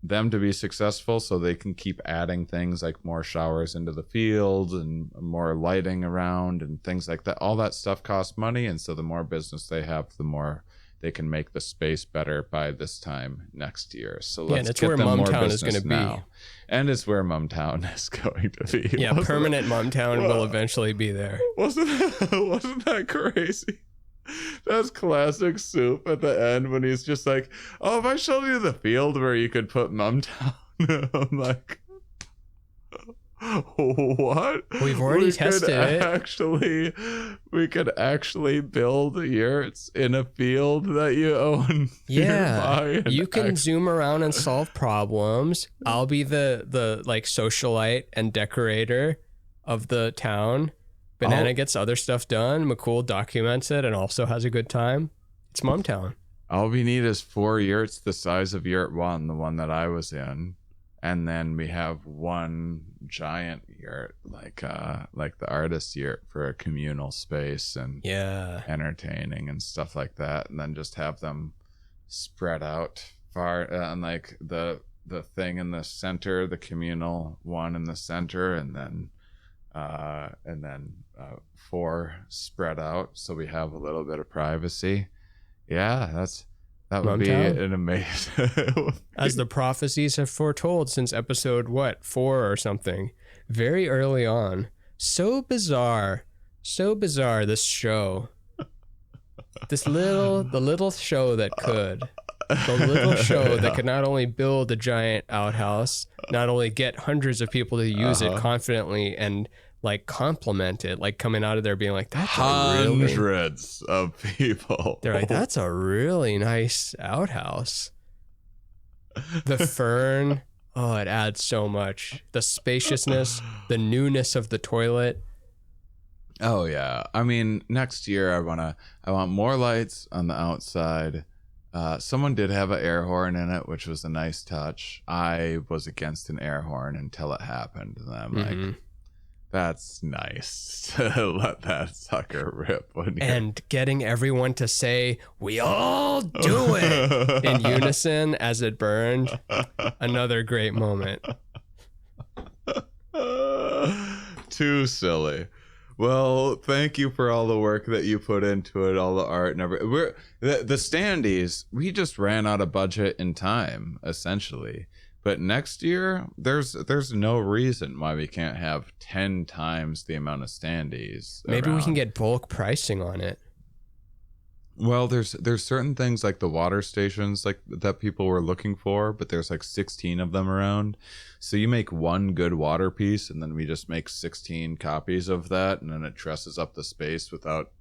them to be successful so they can keep adding things like more showers into the field and more lighting around and things like that. All that stuff costs money, and so the more business they have, the more they can make the space better by this time next year. So let's get them more business is going to be. And it's where MUMtown is going to be.
Yeah, permanent MUMtown will eventually be there.
Wasn't that crazy? That's classic Soup at the end when he's just like, "Oh, if I showed you the field where you could put MUMtown," I'm like, what?
We've already tested it.
We could actually build yurts in a field that you own.
Yeah, you can zoom around and solve problems. I'll be the like socialite and decorator of the town. Banana gets other stuff done. McCool documents it and also has a good time. It's MUMtown.
All we need is 4 yurts the size of Yurt 1, the one that I was in. And then we have one giant yurt, like the artist yurt, for a communal space and entertaining and stuff like that. And then just have them spread out far, and like the thing in the center, the communal one in the center, and then 4 spread out, so we have a little bit of privacy. Yeah, that would be an amazing.
As the prophecies have foretold since episode 4 or something, very early on. So bizarre, this show. The little show that could. The little show that could not only build a giant outhouse, not only get hundreds of people to use it confidently and like compliment it, like coming out of there being like, that's
hundreds of people.
They're like, that's a really nice outhouse. The fern, it adds so much. The spaciousness, the newness of the toilet.
Oh yeah. I mean, next year I want more lights on the outside. Someone did have an air horn in it, which was a nice touch. I was against an air horn until it happened, and I'm like, that's nice to let that sucker rip.
And getting everyone to say, "We all do it," in unison as it burned. Another great moment.
Too silly. Well, thank you for all the work that you put into it, all the art and everything. The standees, we just ran out of budget and time, essentially. But next year, there's no reason why we can't have 10 times the amount of standees.
Maybe we can get bulk pricing on it.
Well, there's certain things like the water stations like that people were looking for, but there's like 16 of them around. So you make one good water piece, and then we just make 16 copies of that, and then it dresses up the space without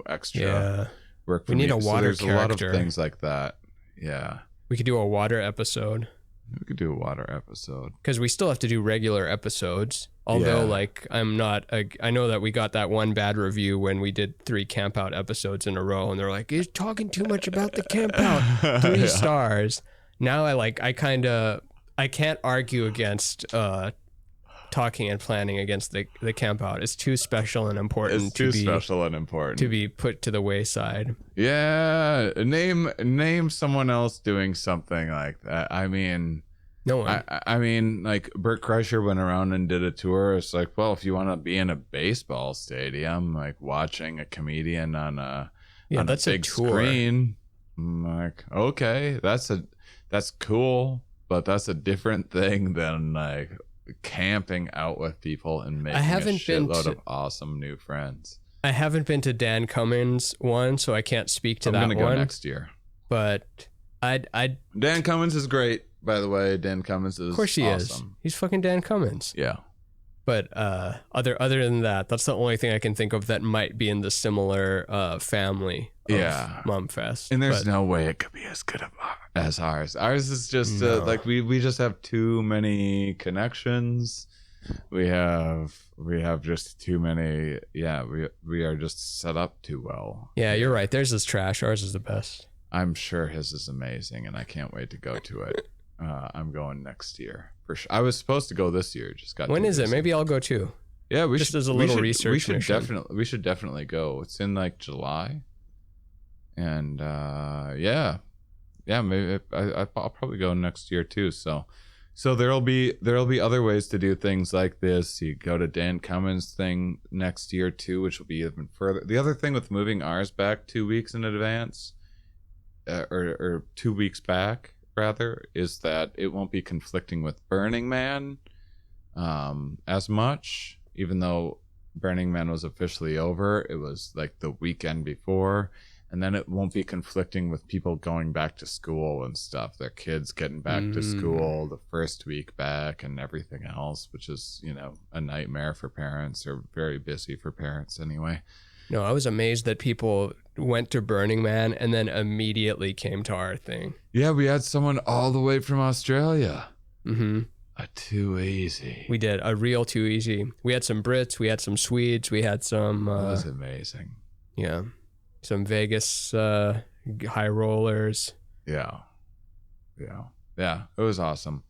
extra work.
We need a water character.
There's a lot of things like that. Yeah,
we could do a water episode.
We could do a water episode.
Because we still have to do regular episodes. Although, I know that we got that one bad review when we did 3 Campout episodes in a row, and they're like, "He's talking too much about the Campout." 3 stars. Now I can't argue against talking and planning against the Campout. It's too special and important.
It's too special and important
to be put to the wayside.
Yeah, name someone else doing something like that. I mean,
no one.
I mean, like Bert Kreischer went around and did a tour. It's like, well, if you want to be in a baseball stadium, like watching a comedian on a big screen, I'm like, okay, that's cool, but that's a different thing than like camping out with people and making a shitload of awesome new friends.
I haven't been to Dan Cummins' one, so I can't speak to that one. I'm
gonna go next year.
But
Dan Cummins is great, by the way. Dan Cummins is awesome.
Of course he is. He's fucking Dan Cummins.
Yeah.
But other than that, that's the only thing I can think of that might be in the similar family of MUMfest.
And there's no way it could be as good as ours. Ours is just like we just have too many connections. We have just too many. Yeah, we are just set up too well.
Yeah, you're right. Theirs is trash. Ours is the best.
I'm sure his is amazing, and I can't wait to go to it. I'm going next year for sure. I was supposed to go this year. Just got.
When is it? Maybe I'll go too.
Yeah, we
just
should.
As a little research.
We should definitely go. It's in like July, and maybe I'll probably go next year too. So there'll be other ways to do things like this. You go to Dan Cummins' thing next year too, which will be even further. The other thing with moving ours back 2 weeks in advance, or 2 weeks back rather, is that it won't be conflicting with Burning Man as much. Even though Burning Man was officially over, it was like the weekend before. And then it won't be conflicting with people going back to school and stuff. Their kids getting back to school the first week back and everything else, which is, a nightmare for parents, or very busy for parents anyway.
No, I was amazed that people went to Burning Man and then immediately came to our thing.
Yeah, we had someone all the way from Australia.
Mm-hmm.
A Too Easy.
We did a real Too Easy. We had some Brits, we had some Swedes, we had some.
That was amazing.
Yeah. Some Vegas high rollers.
Yeah. It was awesome.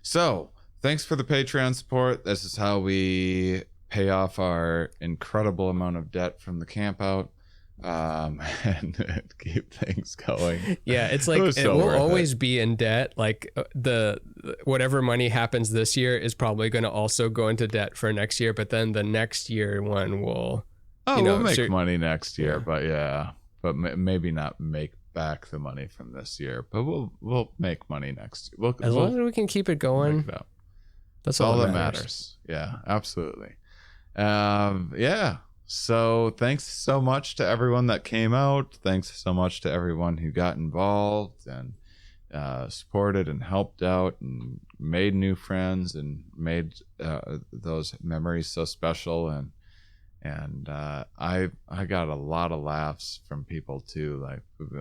So thanks for the Patreon support. This is how we pay off our incredible amount of debt from the Campout, and keep things going.
Yeah, it's like it will always be in debt. Like the whatever money happens this year is probably going to also go into debt for next year, but then the next year one will.
We'll make money next year, but maybe not make back the money from this year. But we'll make money next year.
As long as we can keep it going, that's all that matters.
Yeah, absolutely. So thanks so much to everyone that came out. Thanks so much to everyone who got involved and supported and helped out and made new friends and made those memories so special. And I got a lot of laughs from people too. Like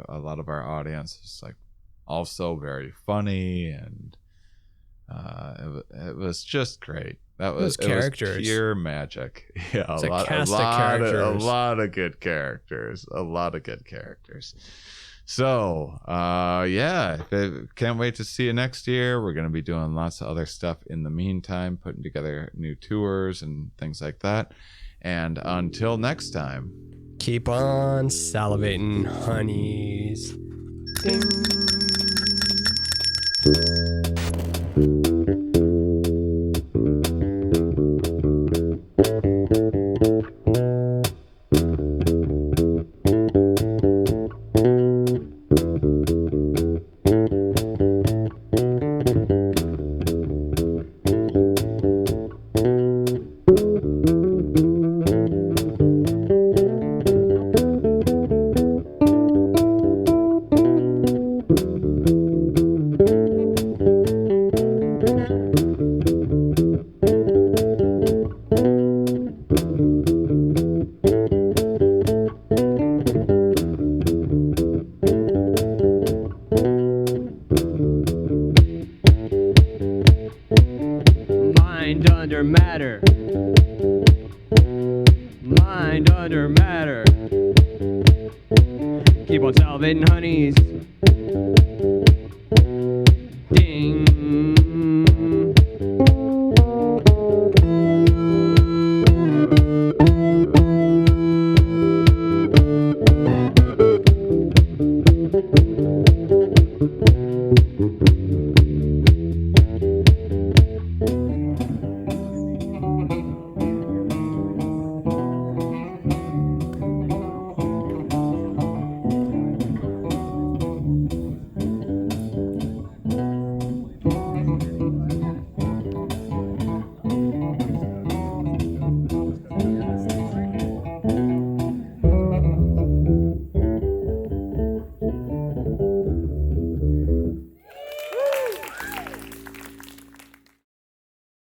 a lot of our audience is like also very funny, and it was just great. It was pure magic. Yeah, a lot of good characters. So can't wait to see you next year. We're going to be doing lots of other stuff in the meantime, putting together new tours and things like that. And until next time,
keep on salivating, honeys. Ding. Mind under matter. Keep on salivating, honeys.